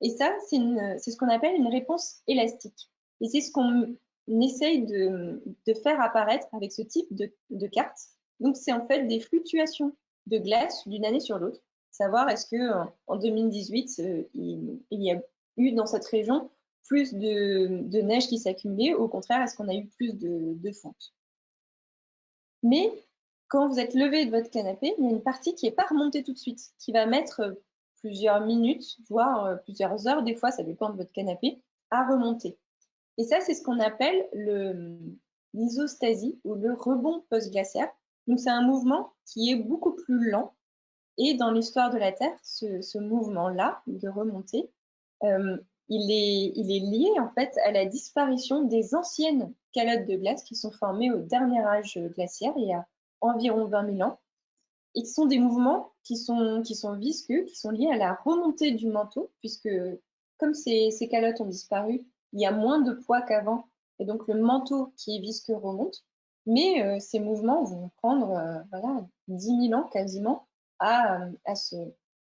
Et ça, c'est ce qu'on appelle une réponse élastique. Et c'est ce qu'on essaye de faire apparaître avec ce type de carte. Donc, c'est en fait des fluctuations de glace d'une année sur l'autre. Savoir est-ce qu'en 2018, il y a eu dans cette région plus de neige qui s'accumulait, ou au contraire, est-ce qu'on a eu plus de fonte? Mais quand vous êtes levé de votre canapé, il y a une partie qui n'est pas remontée tout de suite, qui va mettre plusieurs minutes, voire plusieurs heures, des fois, ça dépend de votre canapé, à remonter. Et ça, c'est ce qu'on appelle l'isostasie ou le rebond post-glaciaire. Donc c'est un mouvement qui est beaucoup plus lent. Et dans l'histoire de la Terre, ce mouvement-là de remontée, il est lié en fait à la disparition des anciennes calottes de glace qui sont formées au dernier âge glaciaire, il y a environ 20 000 ans, et qui sont des mouvements qui sont visqueux, qui sont liés à la remontée du manteau, puisque comme ces calottes ont disparu, il y a moins de poids qu'avant, et donc le manteau qui est visqueux remonte. Mais ces mouvements vont prendre voilà, 10 000 ans quasiment à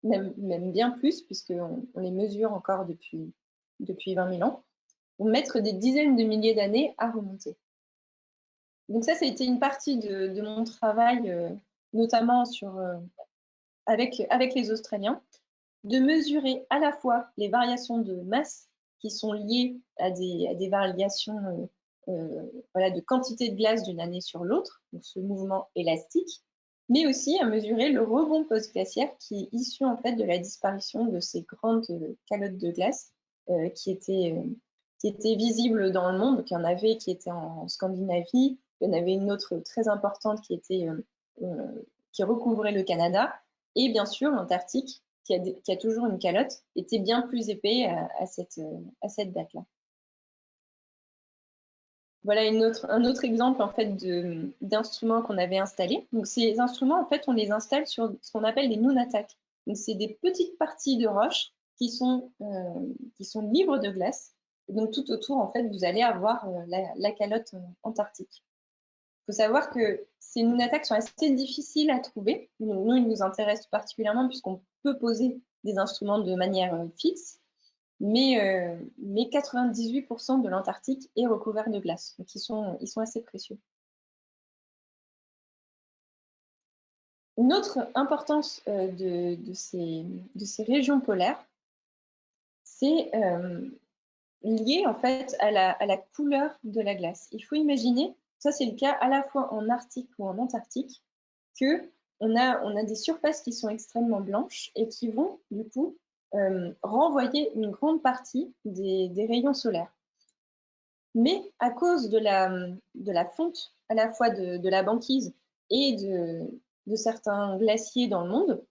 même bien plus, puisqu'on les mesure encore depuis 20 000 ans, vont mettre des dizaines de milliers d'années à remonter. Donc ça a été une partie de mon travail, notamment avec les Australiens, de mesurer à la fois les variations de masse qui sont liées à des variations voilà, de quantité de glace d'une année sur l'autre, donc ce mouvement élastique, mais aussi à mesurer le rebond post-glaciaire qui est issu en fait de la disparition de ces grandes calottes de glace qui étaient visibles dans le monde. Donc, il y en avait qui étaient en Scandinavie, il y en avait une autre très importante qui recouvrait le Canada, et bien sûr l'Antarctique qui a toujours une calotte, était bien plus épais à cette date-là. Voilà un autre exemple en fait d'instruments qu'on avait installés. Donc ces instruments en fait on les installe sur ce qu'on appelle des nunataks. Donc c'est des petites parties de roche qui sont libres de glace. Et donc tout autour en fait vous allez avoir la calotte antarctique. Il faut savoir que ces nunataks sont assez difficiles à trouver. Nous ils nous intéressent particulièrement puisqu'on peut poser des instruments de manière fixe. Mais 98% de l'Antarctique est recouvert de glace, donc ils sont assez précieux. Une autre importance de ces régions polaires, c'est lié en fait à la couleur de la glace. Il faut imaginer, ça c'est le cas à la fois en Arctique ou en Antarctique, qu'on a des surfaces qui sont extrêmement blanches et qui vont du coup renvoyer une grande partie des rayons solaires. Mais à cause de la fonte à la fois de la banquise et de certains glaciers dans le monde,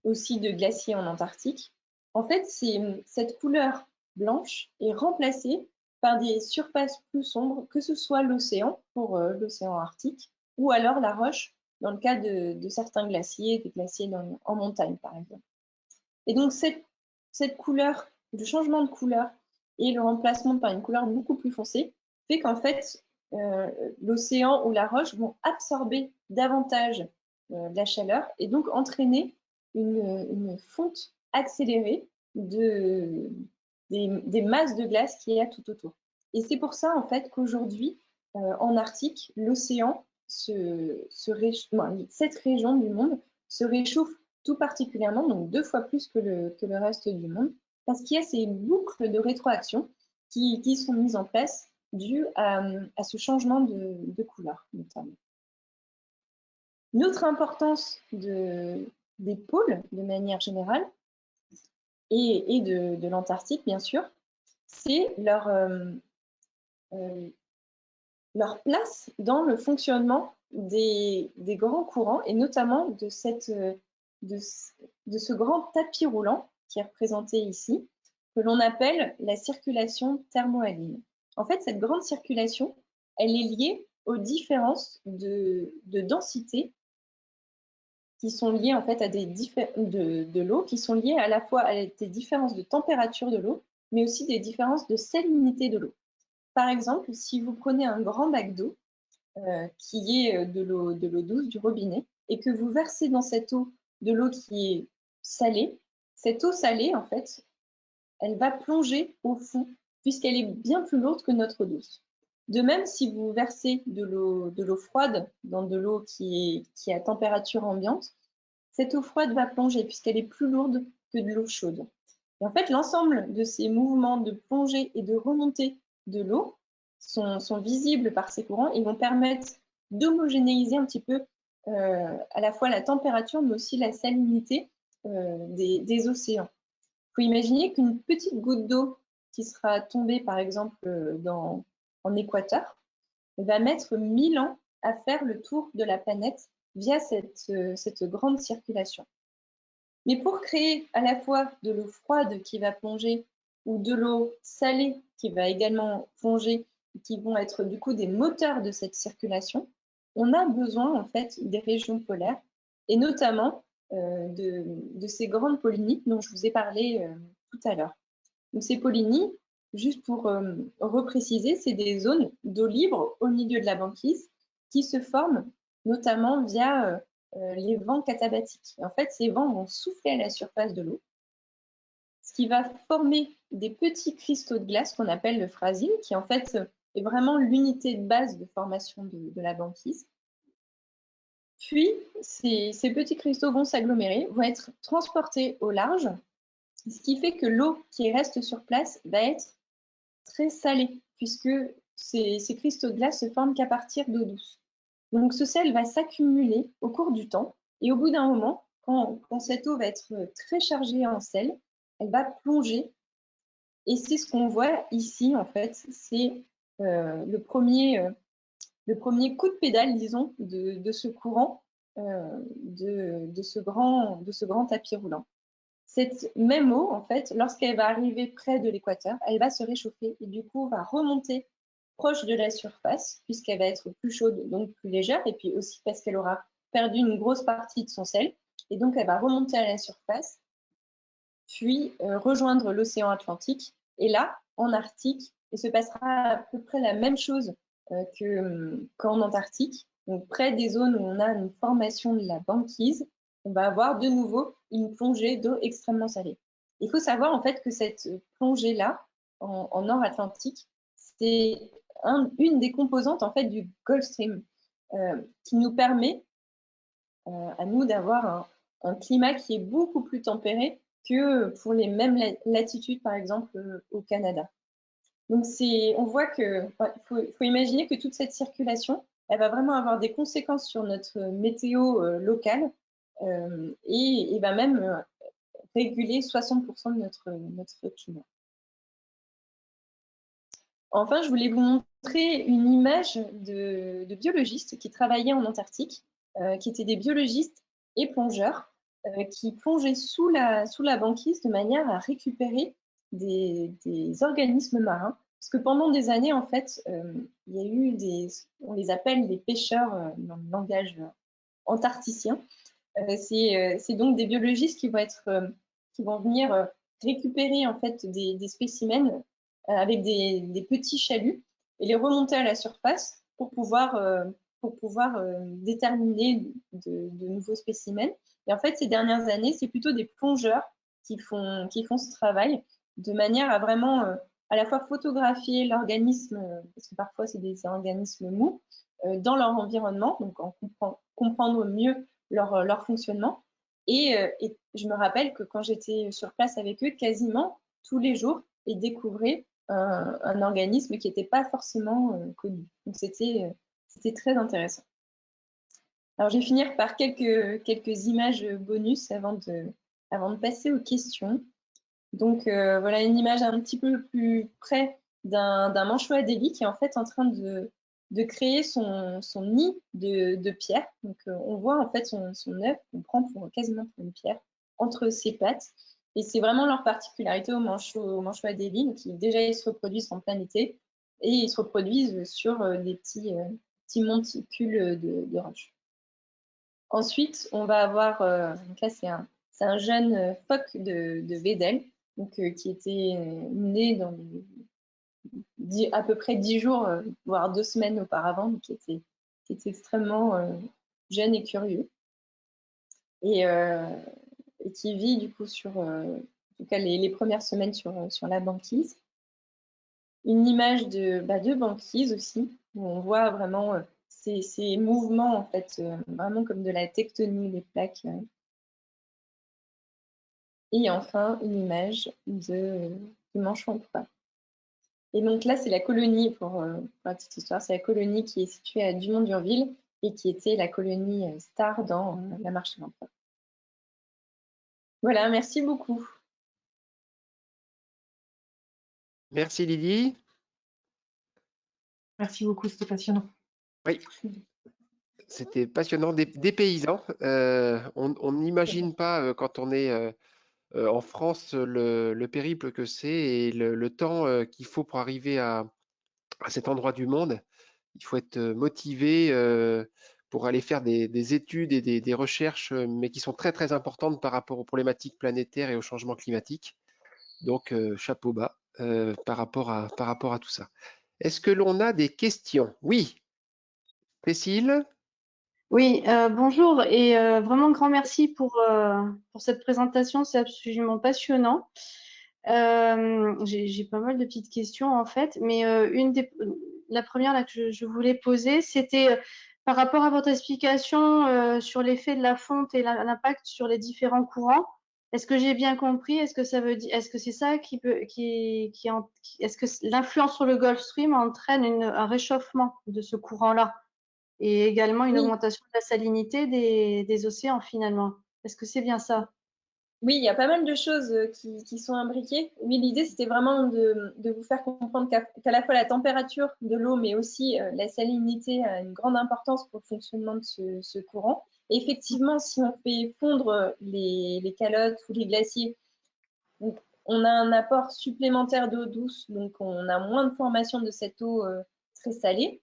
aussi de glaciers en Antarctique, en fait, cette couleur blanche est remplacée par des surfaces plus sombres, que ce soit l'océan, pour l'océan Arctique, ou alors la roche, dans le cas de certains glaciers, des glaciers en montagne, par exemple. Et donc, cette couleur, le changement de couleur et le remplacement par une couleur beaucoup plus foncée fait qu'en fait, l'océan ou la roche vont absorber davantage de la chaleur et donc entraîner une fonte accélérée des masses de glace qu'il y a tout autour. Et c'est pour ça, en fait, qu'aujourd'hui, en Arctique, l'océan, cette région du monde se réchauffe tout particulièrement, donc 2 fois plus que le reste du monde, parce qu'il y a ces boucles de rétroaction qui sont mises en place dues à ce changement de couleur, notamment. Une autre importance des pôles, de manière générale, et de l'Antarctique, bien sûr, c'est leur place dans le fonctionnement des grands courants, et notamment de ce grand tapis roulant qui est représenté ici, que l'on appelle la circulation thermohaline. En fait, cette grande circulation, elle est liée aux différences de densité qui sont liées en fait à de l'eau, qui sont liées à la fois à des différences de température de l'eau, mais aussi des différences de salinité de l'eau. Par exemple, si vous prenez un grand bac d'eau, qui est de l'eau douce du robinet, et que vous versez dans cette eau de l'eau qui est salée, cette eau salée, en fait, elle va plonger au fond, puisqu'elle est bien plus lourde que notre eau douce. De même, si vous versez de l'eau froide dans de l'eau qui est à température ambiante, cette eau froide va plonger, puisqu'elle est plus lourde que de l'eau chaude. Et en fait, l'ensemble de ces mouvements de plongée et de remontée de l'eau sont visibles par ces courants et vont permettre d'homogénéiser un petit peu à la fois la température, mais aussi la salinité des océans. Il faut imaginer qu'une petite goutte d'eau qui sera tombée, par exemple, en Équateur, va mettre 1000 ans à faire le tour de la planète via cette grande circulation. Mais pour créer à la fois de l'eau froide qui va plonger ou de l'eau salée qui va également plonger, qui vont être du coup des moteurs de cette circulation, on a besoin en fait des régions polaires et notamment de ces grandes polynies dont je vous ai parlé tout à l'heure. Donc ces polynies, juste pour repréciser, c'est des zones d'eau libre au milieu de la banquise qui se forment notamment via les vents katabatiques. Et en fait, ces vents vont souffler à la surface de l'eau, ce qui va former des petits cristaux de glace qu'on appelle le phrasime, qui en fait est vraiment l'unité de base de formation de la banquise. Puis, ces petits cristaux vont s'agglomérer, vont être transportés au large, ce qui fait que l'eau qui reste sur place va être très salée, puisque ces cristaux de glace se forment qu'à partir d'eau douce. Donc ce sel va s'accumuler au cours du temps, et au bout d'un moment, quand cette eau va être très chargée en sel, elle va plonger. Et c'est ce qu'on voit ici, en fait, c'est le premier coup de pédale, disons, de ce courant, de ce grand tapis roulant. Cette même eau, en fait, lorsqu'elle va arriver près de l'équateur, elle va se réchauffer et du coup va remonter proche de la surface puisqu'elle va être plus chaude, donc plus légère, et puis aussi parce qu'elle aura perdu une grosse partie de son sel. Et donc, elle va remonter à la surface, puis rejoindre l'océan Atlantique. Et là, en Arctique, il se passera à peu près la même chose qu'en Antarctique. Donc, près des zones où on a une formation de la banquise, on va avoir de nouveau une plongée d'eau extrêmement salée. Il faut savoir en fait que cette plongée-là, en Nord Atlantique, c'est une des composantes en fait du Gulf Stream qui nous permet à nous d'avoir un climat qui est beaucoup plus tempéré que pour les mêmes latitudes, par exemple au Canada. Donc on voit que faut imaginer que toute cette circulation, elle va vraiment avoir des conséquences sur notre météo locale et va même réguler 60% de notre climat. Enfin, je voulais vous montrer une image de biologistes qui travaillaient en Antarctique, qui étaient des biologistes et plongeurs, qui plongeaient sous la banquise de manière à récupérer des organismes marins. Parce que pendant des années, en fait, il y a eu on les appelle des pêcheurs dans le langage antarcticien. C'est donc des biologistes qui vont venir récupérer en fait des spécimens avec des petits chaluts et les remonter à la surface pour pouvoir déterminer de nouveaux spécimens. Et en fait, ces dernières années, c'est plutôt des plongeurs qui font ce travail de manière à vraiment à la fois photographier l'organisme, parce que parfois c'est des organismes mous, dans leur environnement, donc en comprendre mieux leur fonctionnement. Et je me rappelle que quand j'étais sur place avec eux, quasiment tous les jours, ils découvraient un organisme qui n'était pas forcément connu. Donc c'était très intéressant. Alors je vais finir par quelques images bonus avant de passer aux questions. Donc voilà une image un petit peu plus près d'un manchot adélie qui est en fait en train de créer son nid de pierre. Donc on voit en fait son œuf qu'on prend quasiment pour une pierre entre ses pattes. Et c'est vraiment leur particularité au manchot adélie. Donc déjà ils se reproduisent en plein été et ils se reproduisent sur des petits monticules de roches. Ensuite, on va avoir, donc là c'est un jeune phoque de Weddell, donc, qui était né dans à peu près 10 jours, voire 2 semaines auparavant, donc qui était extrêmement jeune et curieux. Et qui vit du coup sur, en tout cas les premières semaines sur la banquise. Une image de banquise aussi, où on voit vraiment ces mouvements en fait, vraiment comme de la tectonique des plaques. Et enfin, une image du manchot en proie. Et donc là, c'est la colonie, pour la petite histoire, c'est la colonie qui est située à Dumont-d'Urville et qui était la colonie star dans la marche de l'emploi. Voilà, merci beaucoup. Merci Lydie. Merci beaucoup, c'était passionnant. Oui. C'était passionnant, des paysans. On n'imagine pas quand on est en France le périple que c'est et le temps qu'il faut pour arriver à cet endroit du monde. Il faut être motivé pour aller faire des études et des recherches, mais qui sont très très importantes par rapport aux problématiques planétaires et au changement climatique. Donc, chapeau bas par rapport à tout ça. Est-ce que l'on a des questions? Oui, Cécile? Oui, bonjour et vraiment grand merci pour cette présentation, c'est absolument passionnant. J'ai pas mal de petites questions en fait, mais la première là, que je voulais poser, c'était par rapport à votre explication sur l'effet de la fonte et l'impact sur les différents courants. Est-ce que j'ai bien compris? Est-ce que ça veut dire, est-ce que c'est ça est-ce que l'influence sur le Gulf Stream entraîne un réchauffement de ce courant-là? Et également une Oui. augmentation de la salinité des océans finalement. Est-ce que c'est bien ça? Oui, il y a pas mal de choses qui sont imbriquées. Oui, l'idée, c'était vraiment de vous faire comprendre qu'à la fois la température de l'eau, mais aussi la salinité a une grande importance pour le fonctionnement de ce courant. Et effectivement, si on fait fondre les calottes ou les glaciers, donc, on a un apport supplémentaire d'eau douce, donc on a moins de formation de cette eau très salée.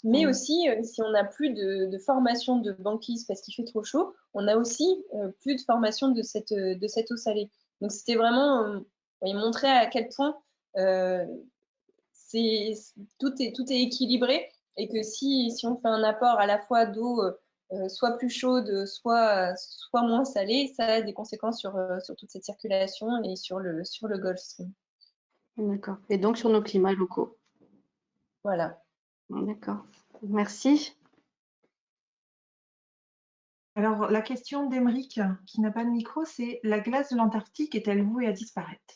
Mais aussi, si on n'a plus de formation de banquise parce qu'il fait trop chaud, on a aussi plus de formation de cette eau salée. Donc, c'était vraiment montrer à quel point euh, tout est équilibré et que si on fait un apport à la fois d'eau soit plus chaude, soit moins salée, ça a des conséquences sur toute cette circulation et sur le Gulf Stream. D'accord. Et donc sur nos climats locaux. Voilà. D'accord. Merci. Alors, la question d'Emeric, qui n'a pas de micro, c'est la glace de l'Antarctique est-elle vouée à disparaître?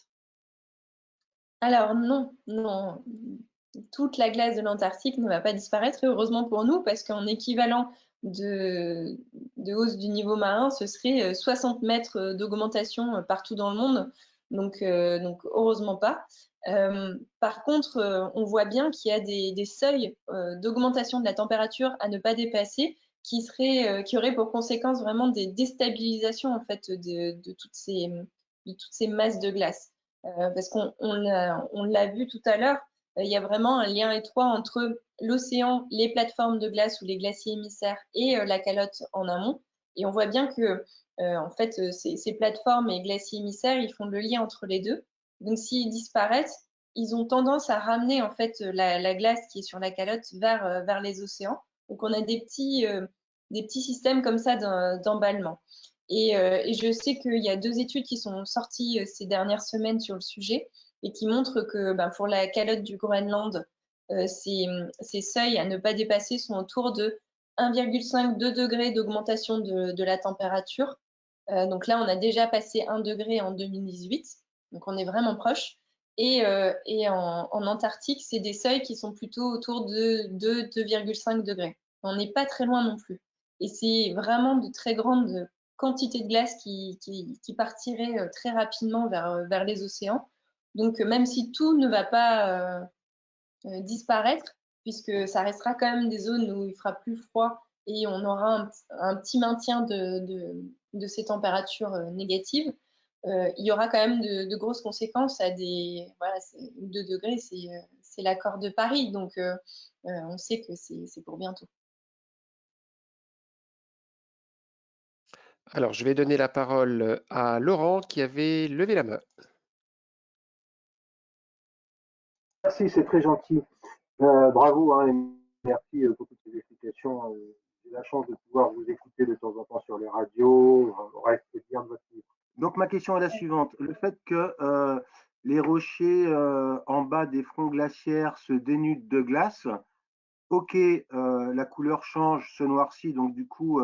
Alors non, non. Toute la glace de l'Antarctique ne va pas disparaître, et heureusement pour nous, parce qu'en équivalent de hausse du niveau marin, ce serait 60 mètres d'augmentation partout dans le monde. Donc heureusement pas. Par contre, on voit bien qu'il y a des seuils d'augmentation de la température à ne pas dépasser qui auraient pour conséquence vraiment des déstabilisations en fait de toutes ces masses de glace. Parce qu'on l'a vu tout à l'heure, il y a vraiment un lien étroit entre l'océan, les plateformes de glace ou les glaciers émissaires et la calotte en amont. Et on voit bien que en fait, ces plateformes et glaciers émissaires, ils font le lien entre les deux. Donc s'ils disparaissent, ils ont tendance à ramener en fait la glace qui est sur la calotte vers les océans. Donc on a des petits systèmes comme ça d'emballement. Et je sais qu'il y a 2 études qui sont sorties ces dernières semaines sur le sujet et qui montrent que pour la calotte du Groenland, ces seuils à ne pas dépasser sont autour de 1,5-2 degrés d'augmentation de la température. Donc là, on a déjà passé 1 degré en 2018, donc on est vraiment proche. Et en Antarctique, c'est des seuils qui sont plutôt autour de 2,5 degrés. On n'est pas très loin non plus. Et c'est vraiment de très grandes quantités de glace qui partiraient très rapidement vers les océans. Donc, même si tout ne va pas disparaître, puisque ça restera quand même des zones où il fera plus froid et on aura un petit maintien de ces températures négatives, il y aura quand même de grosses conséquences à des 2 degrés, c'est l'accord de Paris, donc on sait que c'est pour bientôt. Alors, je vais donner la parole à Laurent qui avait levé la main. Merci, c'est très gentil. Bravo, hein, et merci pour toutes ces explications. J'ai la chance de pouvoir vous écouter de temps en temps sur les radios. Bref, c'est bien de votre livre. Donc, ma question est la suivante. Le fait que les rochers en bas des fronts glaciaires se dénudent de glace, ok, la couleur change, se noircit, donc du coup,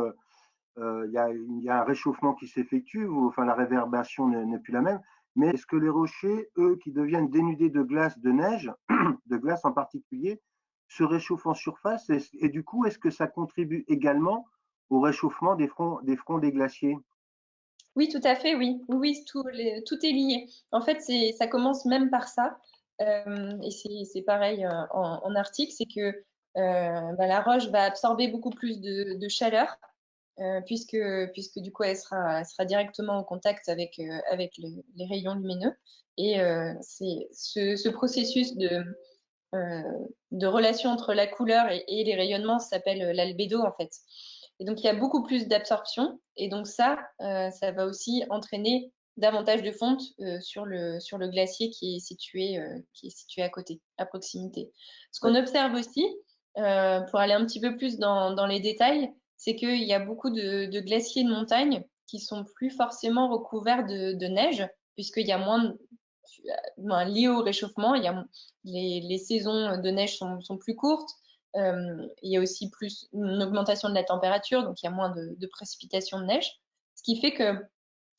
il y a un réchauffement qui s'effectue, enfin la réverbération n'est plus la même. Mais est-ce que les rochers, eux, qui deviennent dénudés de glace, de neige, de glace en particulier, se réchauffent en surface et du coup, est-ce que ça contribue également au réchauffement des fronts des glaciers? Oui, tout à fait, oui. Oui, tout est lié. En fait, ça commence même par ça. Et c'est pareil en Arctique, c'est que la roche va absorber beaucoup plus de chaleur puisque du coup elle sera directement en contact avec les rayons lumineux. Et c'est ce processus de relation entre la couleur et les rayonnements s'appelle l'albédo en fait. Et donc il y a beaucoup plus d'absorption et donc ça va aussi entraîner davantage de fonte sur le glacier qui est situé à côté, à proximité. Ce qu'on observe aussi, pour aller un petit peu plus dans les détails, c'est qu'il y a beaucoup de glaciers de montagne qui sont plus forcément recouverts de neige, puisqu'il y a moins lié au réchauffement, il y a, les saisons de neige sont plus courtes. Il y a aussi plus une augmentation de la température, donc il y a moins de précipitations de neige, ce qui fait que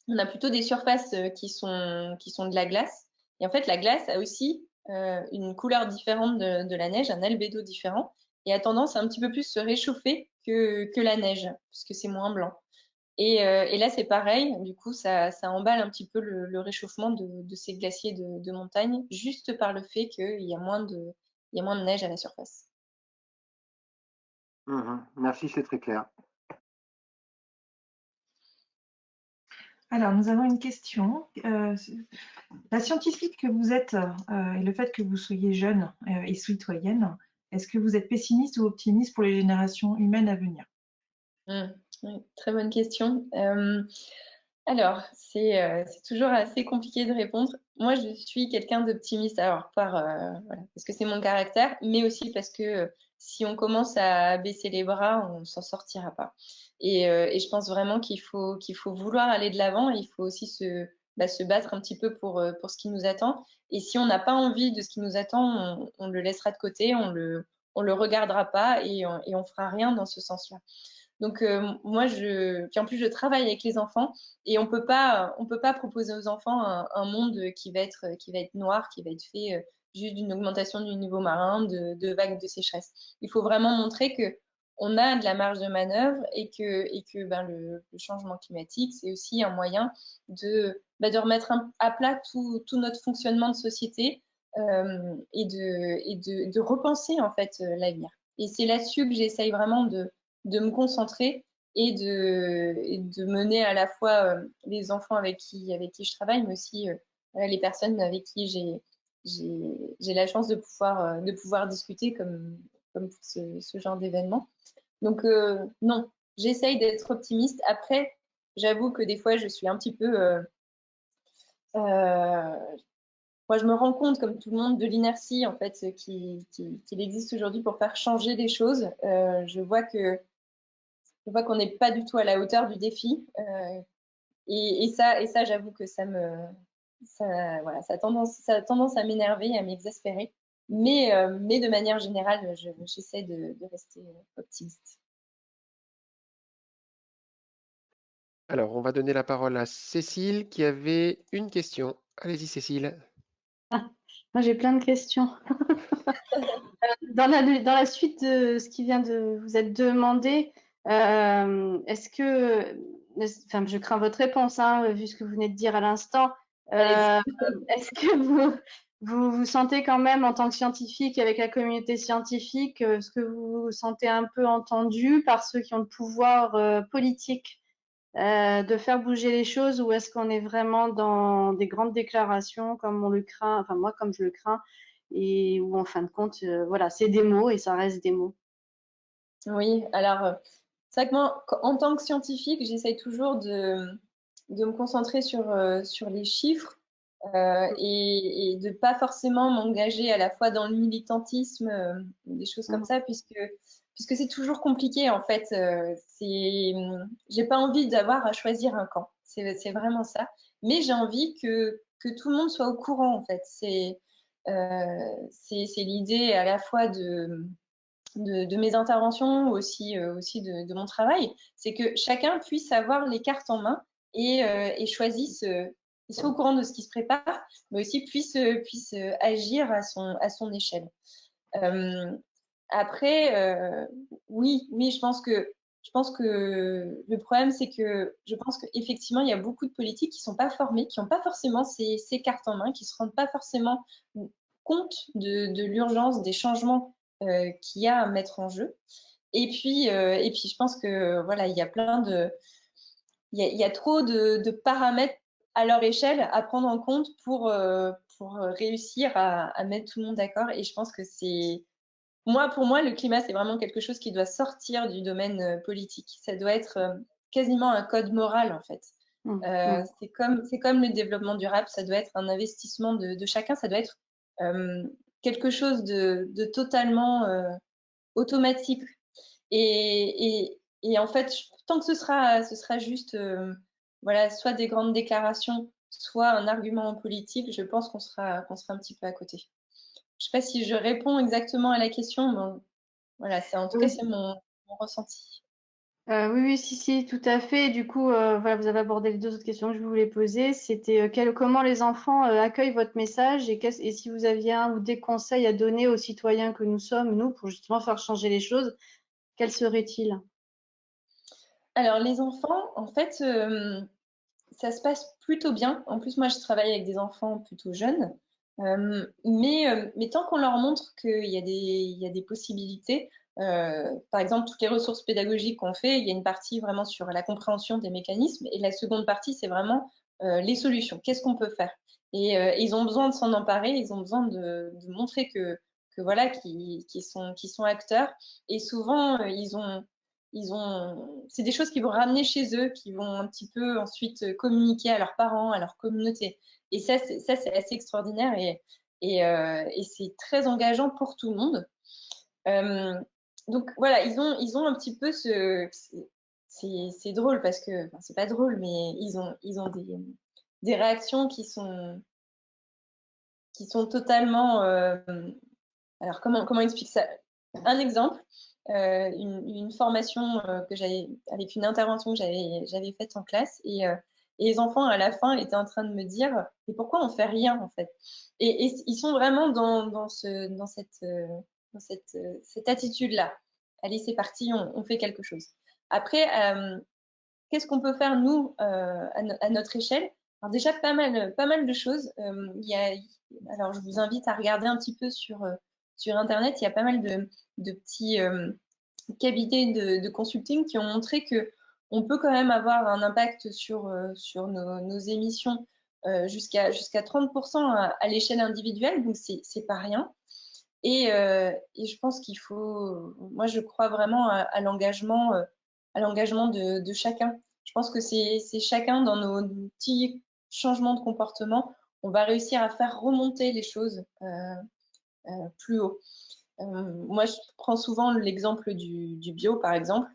on a plutôt des surfaces qui sont de la glace. Et en fait, la glace a aussi une couleur différente de la neige, un albédo différent, et a tendance à un petit peu plus se réchauffer que la neige, puisque c'est moins blanc. Et là, c'est pareil, du coup, ça emballe un petit peu le réchauffement de ces glaciers de montagne, juste par le fait qu'il y a moins de neige à la surface. Merci, c'est très clair. Alors, nous avons une question. La scientifique que vous êtes et le fait que vous soyez jeune et citoyenne, est-ce que vous êtes pessimiste ou optimiste pour les générations humaines à venir? Oui, très bonne question. Alors, c'est toujours assez compliqué de répondre. Moi, je suis quelqu'un d'optimiste, alors voilà, parce que c'est mon caractère, mais aussi parce que si on commence à baisser les bras, on s'en sortira pas. Et je pense vraiment qu'il faut vouloir aller de l'avant. Il faut aussi se battre un petit peu pour ce qui nous attend. Et si on n'a pas envie de ce qui nous attend, on le laissera de côté, on le regardera pas et on fera rien dans ce sens-là. Donc moi, puis en plus, je travaille avec les enfants et on peut pas proposer aux enfants un monde qui va être noir, qui va être fait juste d'une augmentation du niveau marin, de vagues de sécheresse. Il faut vraiment montrer que on a de la marge de manœuvre et que le changement climatique, c'est aussi un moyen de remettre à plat tout notre fonctionnement de société et de repenser en fait l'avenir. Et c'est là-dessus que j'essaye vraiment de me concentrer et de mener à la fois les enfants avec qui je travaille, mais aussi les personnes avec qui j'ai la chance de pouvoir discuter comme pour ce genre d'événement. Donc non, j'essaye d'être optimiste. Après, j'avoue que des fois, je suis un petit peu moi, je me rends compte, comme tout le monde, de l'inertie en fait qu'il existe aujourd'hui pour faire changer les choses. Je vois qu'on n'est pas du tout à la hauteur du défi. Et ça, j'avoue que ça a tendance à m'énerver, à m'exaspérer. Mais de manière générale, j'essaie de rester optimiste. Alors, on va donner la parole à Cécile qui avait une question. Allez-y, Cécile. Moi, j'ai plein de questions. Dans la suite de ce qui vient de vous être demandé, est-ce que, enfin, je crains votre réponse, hein, vu ce que vous venez de dire à l'instant, est-ce que vous sentez quand même en tant que scientifique, avec la communauté scientifique, est-ce que vous vous sentez un peu entendu par ceux qui ont le pouvoir politique de faire bouger les choses, ou est-ce qu'on est vraiment dans des grandes déclarations comme on le craint, enfin moi comme je le crains, et où en fin de compte, voilà, c'est des mots et ça reste des mots. Oui, alors c'est vrai que moi, en tant que scientifique, j'essaye toujours de me concentrer sur les chiffres et de pas forcément m'engager à la fois dans le militantisme, des choses comme ça, puisque c'est toujours compliqué en fait. J'ai pas envie d'avoir à choisir un camp. C'est vraiment ça. Mais j'ai envie que tout le monde soit au courant en fait. C'est l'idée à la fois de mes interventions, aussi de mon travail, c'est que chacun puisse avoir les cartes en main et choisisse, il soit au courant de ce qui se prépare, mais aussi puisse agir à son échelle. Après, oui, je pense que le problème, c'est que je pense qu'effectivement, il y a beaucoup de politiques qui ne sont pas formés, qui n'ont pas forcément ces cartes en main, qui ne se rendent pas forcément compte de l'urgence des changements qu'il y a à mettre en jeu. Et puis je pense que voilà, il y a il y a trop de paramètres à leur échelle à prendre en compte pour réussir à mettre tout le monde d'accord. Et je pense que pour moi, le climat, c'est vraiment quelque chose qui doit sortir du domaine politique. Ça doit être quasiment un code moral, en fait. C'est comme le développement durable, ça doit être un investissement de chacun, ça doit être quelque chose de totalement automatique. Et en fait, tant que ce sera juste voilà, soit des grandes déclarations, soit un argument politique, je pense qu'on sera un petit peu à côté. Je ne sais pas si je réponds exactement à la question, mais voilà, en tout cas, c'est mon ressenti. Oui, si, tout à fait. Du coup, voilà, vous avez abordé les deux autres questions que je voulais poser. C'était comment les enfants accueillent votre message et si vous aviez un ou des conseils à donner aux citoyens que nous sommes, nous, pour justement faire changer les choses, quels seraient-ils? Alors, les enfants, en fait, ça se passe plutôt bien. En plus, moi, je travaille avec des enfants plutôt jeunes. Mais tant qu'on leur montre qu'il y a des possibilités, par exemple, toutes les ressources pédagogiques qu'on fait, il y a une partie vraiment sur la compréhension des mécanismes et la seconde partie, c'est vraiment les solutions. Qu'est-ce qu'on peut faire? Et ils ont besoin de s'en emparer, ils ont besoin de montrer que voilà, qu'ils sont acteurs. Et souvent, c'est des choses qui vont ramener chez eux, qui vont un petit peu ensuite communiquer à leurs parents, à leur communauté. Et ça, c'est assez extraordinaire et c'est très engageant pour tout le monde. Donc voilà, ils ont un petit peu c'est drôle parce que, enfin, c'est pas drôle, mais ils ont des réactions qui sont totalement. Alors comment explique ça? Un exemple, une formation que j'avais avec une intervention que j'avais faite en classe et les enfants à la fin étaient en train de me dire mais pourquoi on fait rien en fait? Et ils sont vraiment dans cette attitude-là. Allez, c'est parti, on fait quelque chose. Après, qu'est-ce qu'on peut faire nous à notre échelle? Alors déjà pas mal de choses. Alors je vous invite à regarder un petit peu sur Internet. Il y a pas mal de petits cabinets de consulting qui ont montré que on peut quand même avoir un impact sur nos émissions jusqu'à 30% à l'échelle individuelle. Donc c'est pas rien. Et je pense qu'il faut, moi je crois vraiment à l'engagement de chacun. Je pense que c'est chacun dans nos petits changements de comportement, on va réussir à faire remonter les choses plus haut. Moi, je prends souvent l'exemple du bio, par exemple.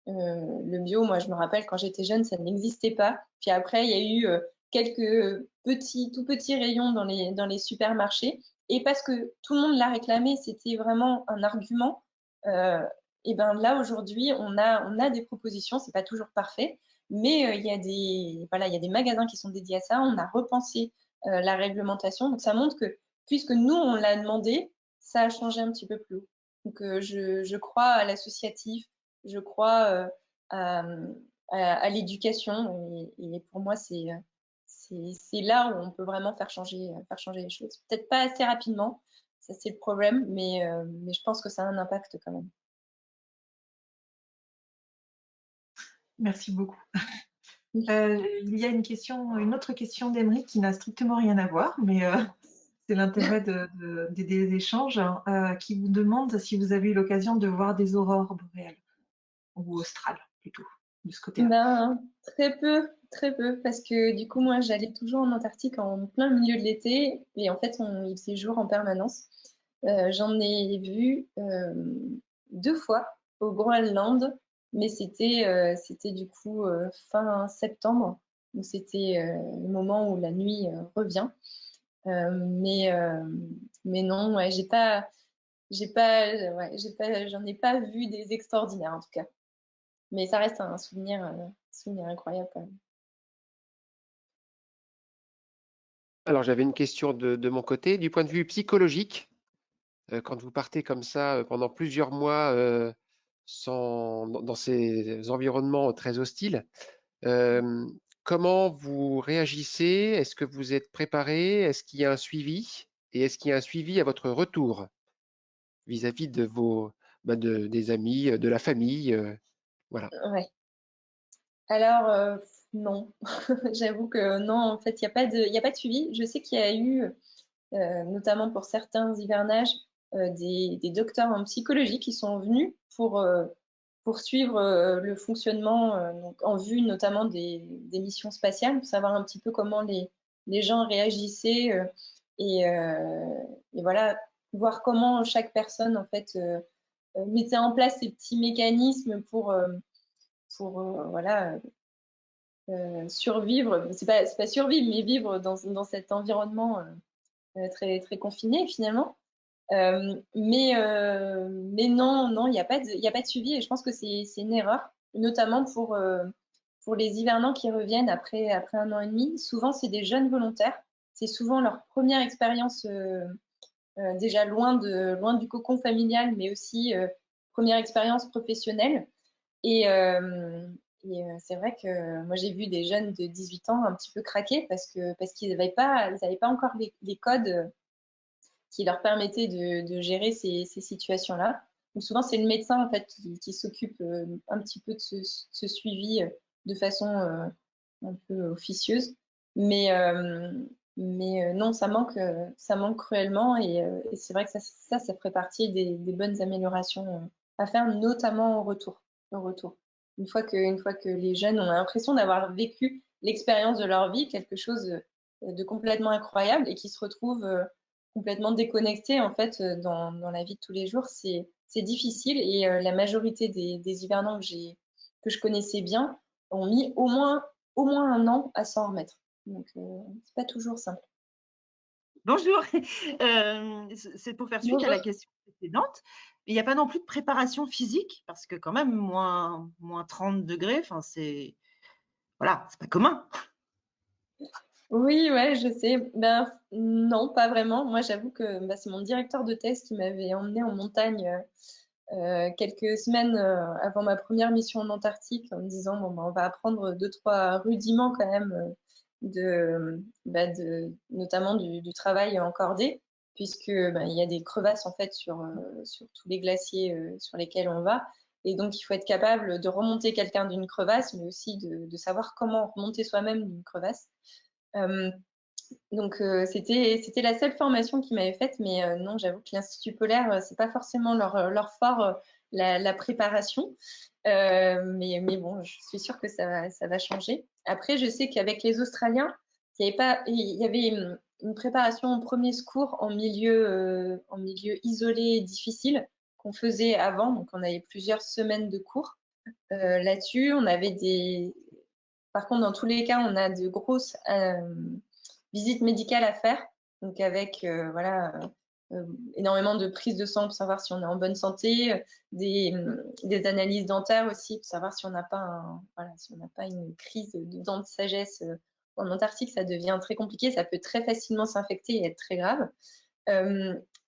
Le bio, moi, je me rappelle quand j'étais jeune, ça n'existait pas. Puis après, il y a eu quelques tout petits rayons dans les supermarchés. Et parce que tout le monde l'a réclamé, c'était vraiment un argument. Et ben là, aujourd'hui, on a des propositions. C'est pas toujours parfait, mais il y a il y a des magasins qui sont dédiés à ça. On a repensé la réglementation. Donc, ça montre que puisque nous, on l'a demandé, ça a changé un petit peu plus haut. Donc, je crois à l'associatif, je crois à l'éducation et pour moi, c'est là où on peut vraiment faire changer les choses. Peut-être pas assez rapidement, ça c'est le problème, mais je pense que ça a un impact quand même. Merci beaucoup. Il y a une autre question d'Emery qui n'a strictement rien à voir, mais c'est l'intérêt des échanges, qui vous demande si vous avez eu l'occasion de voir des aurores boréales, ou australes plutôt, de ce côté-là. Ben, très peu, parce que du coup, moi, j'allais toujours en Antarctique en plein milieu de l'été, et en fait, il faisait jour en permanence. J'en ai vu 2 fois au Groenland, mais c'était du coup fin septembre, donc c'était le moment où la nuit revient. Mais non, ouais, j'en ai pas vu des extraordinaires en tout cas. Mais ça reste un souvenir incroyable quand même. Alors, j'avais une question de mon côté. Du point de vue psychologique, quand vous partez comme ça pendant plusieurs mois dans ces environnements très hostiles, comment vous réagissez? Est-ce que vous êtes préparé? Est-ce qu'il y a un suivi? Et est-ce qu'il y a un suivi à votre retour? vis-à-vis de des amis, de la famille, voilà. Ouais. Alors, non, j'avoue que non, en fait, il n'y a pas de suivi. Je sais qu'il y a eu, notamment pour certains hivernages, des docteurs en psychologie qui sont venus pour suivre le fonctionnement donc en vue notamment des missions spatiales, pour savoir un petit peu comment les gens réagissaient et voilà, voir comment chaque personne en fait mettait en place ces petits mécanismes pour voilà, survivre. C'est pas survivre, mais vivre dans cet environnement très, très confiné finalement. Mais non, non, il n'y a pas de suivi et je pense que c'est une erreur, notamment pour les hivernants qui reviennent après 1 an et demi. Souvent, c'est des jeunes volontaires. C'est souvent leur première expérience déjà loin du cocon familial, mais aussi première expérience professionnelle. Et, c'est vrai que moi, j'ai vu des jeunes de 18 ans un petit peu craquer parce qu'ils n'avaient pas encore les codes qui leur permettaient de gérer ces situations-là. Donc souvent, c'est le médecin en fait qui s'occupe un petit peu de ce suivi de façon un peu officieuse. Mais non, ça manque cruellement et c'est vrai que ça ferait partie des bonnes améliorations à faire, notamment au retour. Une fois que les jeunes ont l'impression d'avoir vécu l'expérience de leur vie, quelque chose de complètement incroyable et qui se retrouvent complètement déconnectés en fait dans la vie de tous les jours, c'est difficile et la majorité des hivernants que je connaissais bien ont mis au moins 1 an à s'en remettre. Donc c'est pas toujours simple. Bonjour, c'est pour faire suite à la question précédente. Il n'y a pas non plus de préparation physique parce que quand même moins 30 degrés, enfin c'est voilà, c'est pas commun. Oui, ouais, je sais. Ben non, pas vraiment. Moi, j'avoue que c'est mon directeur de thèse qui m'avait emmené en montagne quelques semaines avant ma première mission en Antarctique en me disant bon, on va apprendre 2-3 rudiments quand même notamment du travail en cordée, puisque il y a des crevasses en fait sur tous les glaciers sur lesquels on va. Et donc, il faut être capable de remonter quelqu'un d'une crevasse, mais aussi de savoir comment remonter soi-même d'une crevasse. Donc c'était la seule formation qu'ils m'avaient faite, mais non, j'avoue que l'Institut polaire, c'est pas forcément leur fort, la préparation. Mais bon, je suis sûre que ça va changer. Après, je sais qu'avec les Australiens, il y avait une préparation au premier secours en milieu isolé et difficile qu'on faisait avant. Donc on avait plusieurs semaines de cours là-dessus. On avait par contre, dans tous les cas, on a de grosses visites médicales à faire, donc avec énormément de prises de sang pour savoir si on est en bonne santé, des analyses dentaires aussi pour savoir si on n'a pas une crise de dents de sagesse. En Antarctique, ça devient très compliqué, ça peut très facilement s'infecter et être très grave.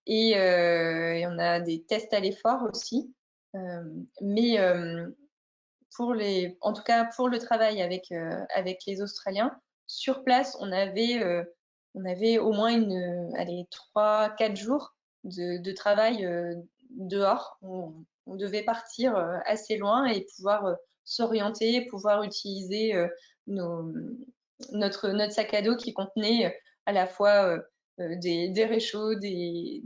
Et on a des tests à l'effort aussi, mais en tout cas pour le travail avec les Australiens, sur place, on avait au moins 3-4 jours de travail dehors. On devait partir assez loin et pouvoir s'orienter, pouvoir utiliser notre sac à dos qui contenait à la fois des réchauds, des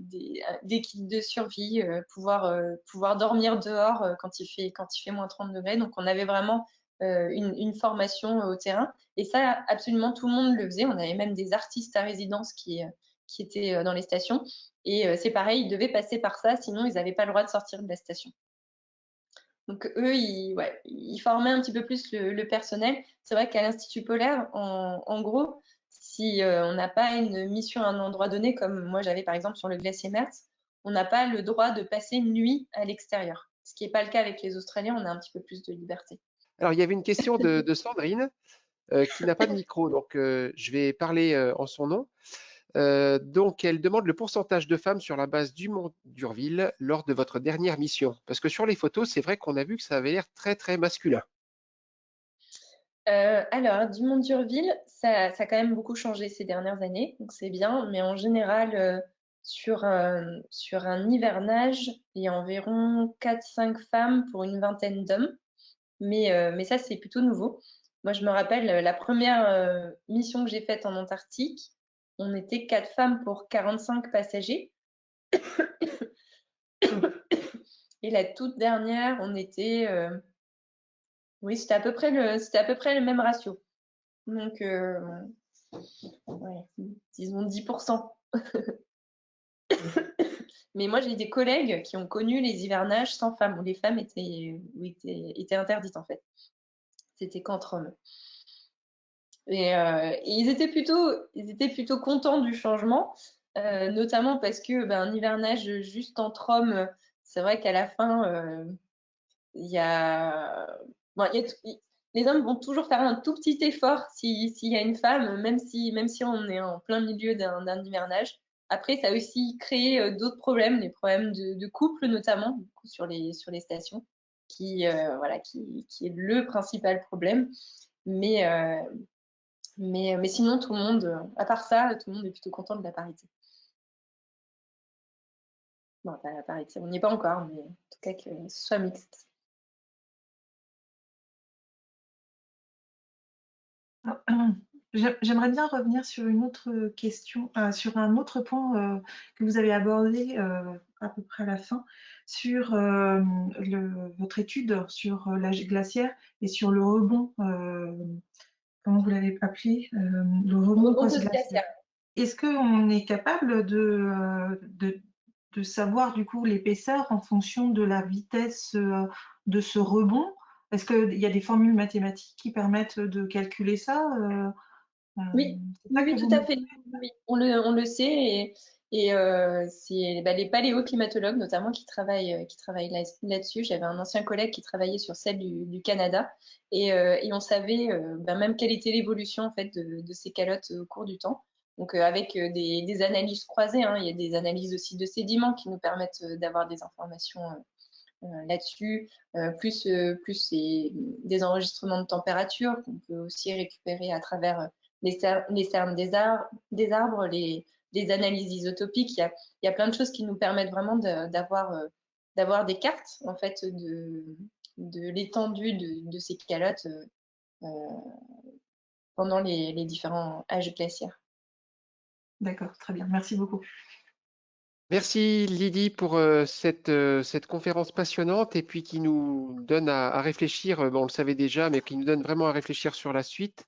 kits de survie, pouvoir dormir dehors quand il fait moins 30 degrés. Donc on avait vraiment une formation au terrain. Et ça, absolument tout le monde le faisait. On avait même des artistes à résidence qui étaient dans les stations. Et c'est pareil, ils devaient passer par ça, sinon ils n'avaient pas le droit de sortir de la station. Donc eux, ils formaient un petit peu plus le personnel. C'est vrai qu'à l'Institut polaire, en gros, si on n'a pas une mission à un endroit donné, comme moi j'avais par exemple sur le glacier Mertz, on n'a pas le droit de passer une nuit à l'extérieur. Ce qui n'est pas le cas avec les Australiens, on a un petit peu plus de liberté. Alors, il y avait une question de Sandrine qui n'a pas de micro, donc je vais parler en son nom. Donc, elle demande le pourcentage de femmes sur la base du Mont d'Urville lors de votre dernière mission. Parce que sur les photos, c'est vrai qu'on a vu que ça avait l'air très, très masculin. Alors, du Mont d'Urville, ça a quand même beaucoup changé ces dernières années, donc c'est bien. Mais en général, sur un hivernage, il y a environ 4-5 femmes pour une vingtaine d'hommes. Mais ça, c'est plutôt nouveau. Moi, je me rappelle la première mission que j'ai faite en Antarctique, on était 4 femmes pour 45 passagers. Et la toute dernière, on était... oui, c'était à peu près le même ratio. Donc, ouais, disons 10%. Mais moi, j'ai des collègues qui ont connu les hivernages sans femmes, où les femmes étaient interdites en fait. C'était qu'entre hommes. Et ils étaient plutôt contents du changement, notamment parce que un hivernage juste entre hommes, c'est vrai qu'à la fin, il y a, les hommes vont toujours faire un tout petit effort s'il y a une femme, même si on est en plein milieu d'un hivernage. Après, ça a aussi créé d'autres problèmes, les problèmes de couple notamment, du coup, sur les stations, qui est le principal problème. Mais sinon, tout le monde, à part ça, tout le monde est plutôt content de la parité. Non, pas la parité, on n'y est pas encore, mais en tout cas que ce soit mixte. J'aimerais bien revenir sur une autre question, sur un autre point que vous avez abordé à peu près à la fin, sur votre étude sur l'âge glaciaire et sur le rebond, comment vous l'avez appelé, le rebond post-glaciaire. Est-ce qu'on est capable de savoir du coup l'épaisseur en fonction de la vitesse de ce rebond? Est-ce qu'il y a des formules mathématiques qui permettent de calculer ça? Oui, tout à fait. Oui, on le sait et c'est les paléoclimatologues notamment qui travaillent là-dessus. J'avais un ancien collègue qui travaillait sur celle du Canada et on savait même quelle était l'évolution en fait de ces calottes au cours du temps. Donc avec des analyses croisées, hein, il y a des analyses aussi de sédiments qui nous permettent d'avoir des informations là-dessus, plus des enregistrements de température qu'on peut aussi récupérer à travers les cernes des arbres, les analyses isotopiques. Il y a plein de choses qui nous permettent vraiment d'avoir des cartes en fait de l'étendue de ces calottes pendant les différents âges glaciaires. D'accord, très bien, merci beaucoup. Merci Lydie pour cette conférence passionnante et puis qui nous donne à réfléchir, on le savait déjà, mais qui nous donne vraiment à réfléchir sur la suite.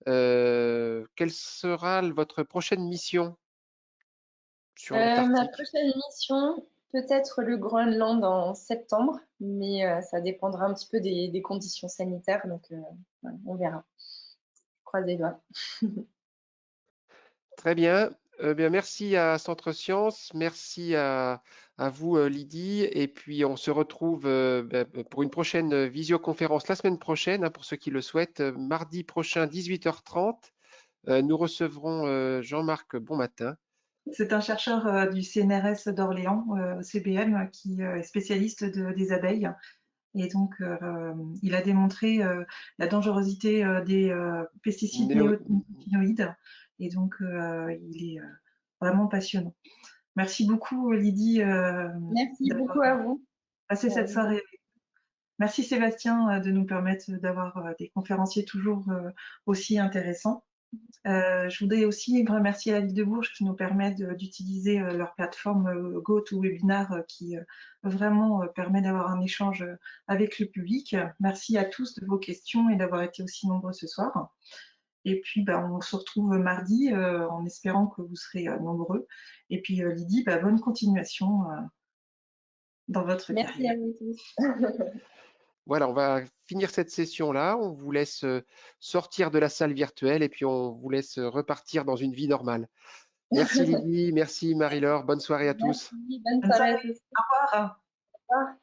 Quelle sera votre prochaine mission sur l'Antarctique? Ma prochaine mission, peut-être le Groenland en septembre, mais ça dépendra un petit peu des conditions sanitaires, donc voilà, on verra. Croise les doigts. Très bien. Bien, merci à Centre Sciences, merci à vous Lydie, et puis on se retrouve pour une prochaine visioconférence la semaine prochaine, hein, pour ceux qui le souhaitent, mardi prochain 18h30. Nous recevrons Jean-Marc Bonmatin. C'est un chercheur du CNRS d'Orléans, CBM, qui est spécialiste des abeilles. Et donc, il a démontré la dangerosité des pesticides néonicotinoïdes. Et donc, il est vraiment passionnant. Merci beaucoup, Lydie. Merci beaucoup à vous. Passé cette soirée. Merci Sébastien de nous permettre d'avoir des conférenciers toujours aussi intéressants. Je voudrais aussi remercier la Ville de Bourges qui nous permet d'utiliser leur plateforme GoToWebinar qui vraiment permet d'avoir un échange avec le public. Merci à tous de vos questions et d'avoir été aussi nombreux ce soir. Et puis, on se retrouve mardi en espérant que vous serez nombreux. Et puis, Lydie, bonne continuation dans votre carrière. Merci à vous tous. Voilà, on va finir cette session-là. On vous laisse sortir de la salle virtuelle et puis on vous laisse repartir dans une vie normale. Merci Lydie, merci Marie-Laure. Bonne soirée à tous. Bonne soirée à tous. Au revoir. Au revoir.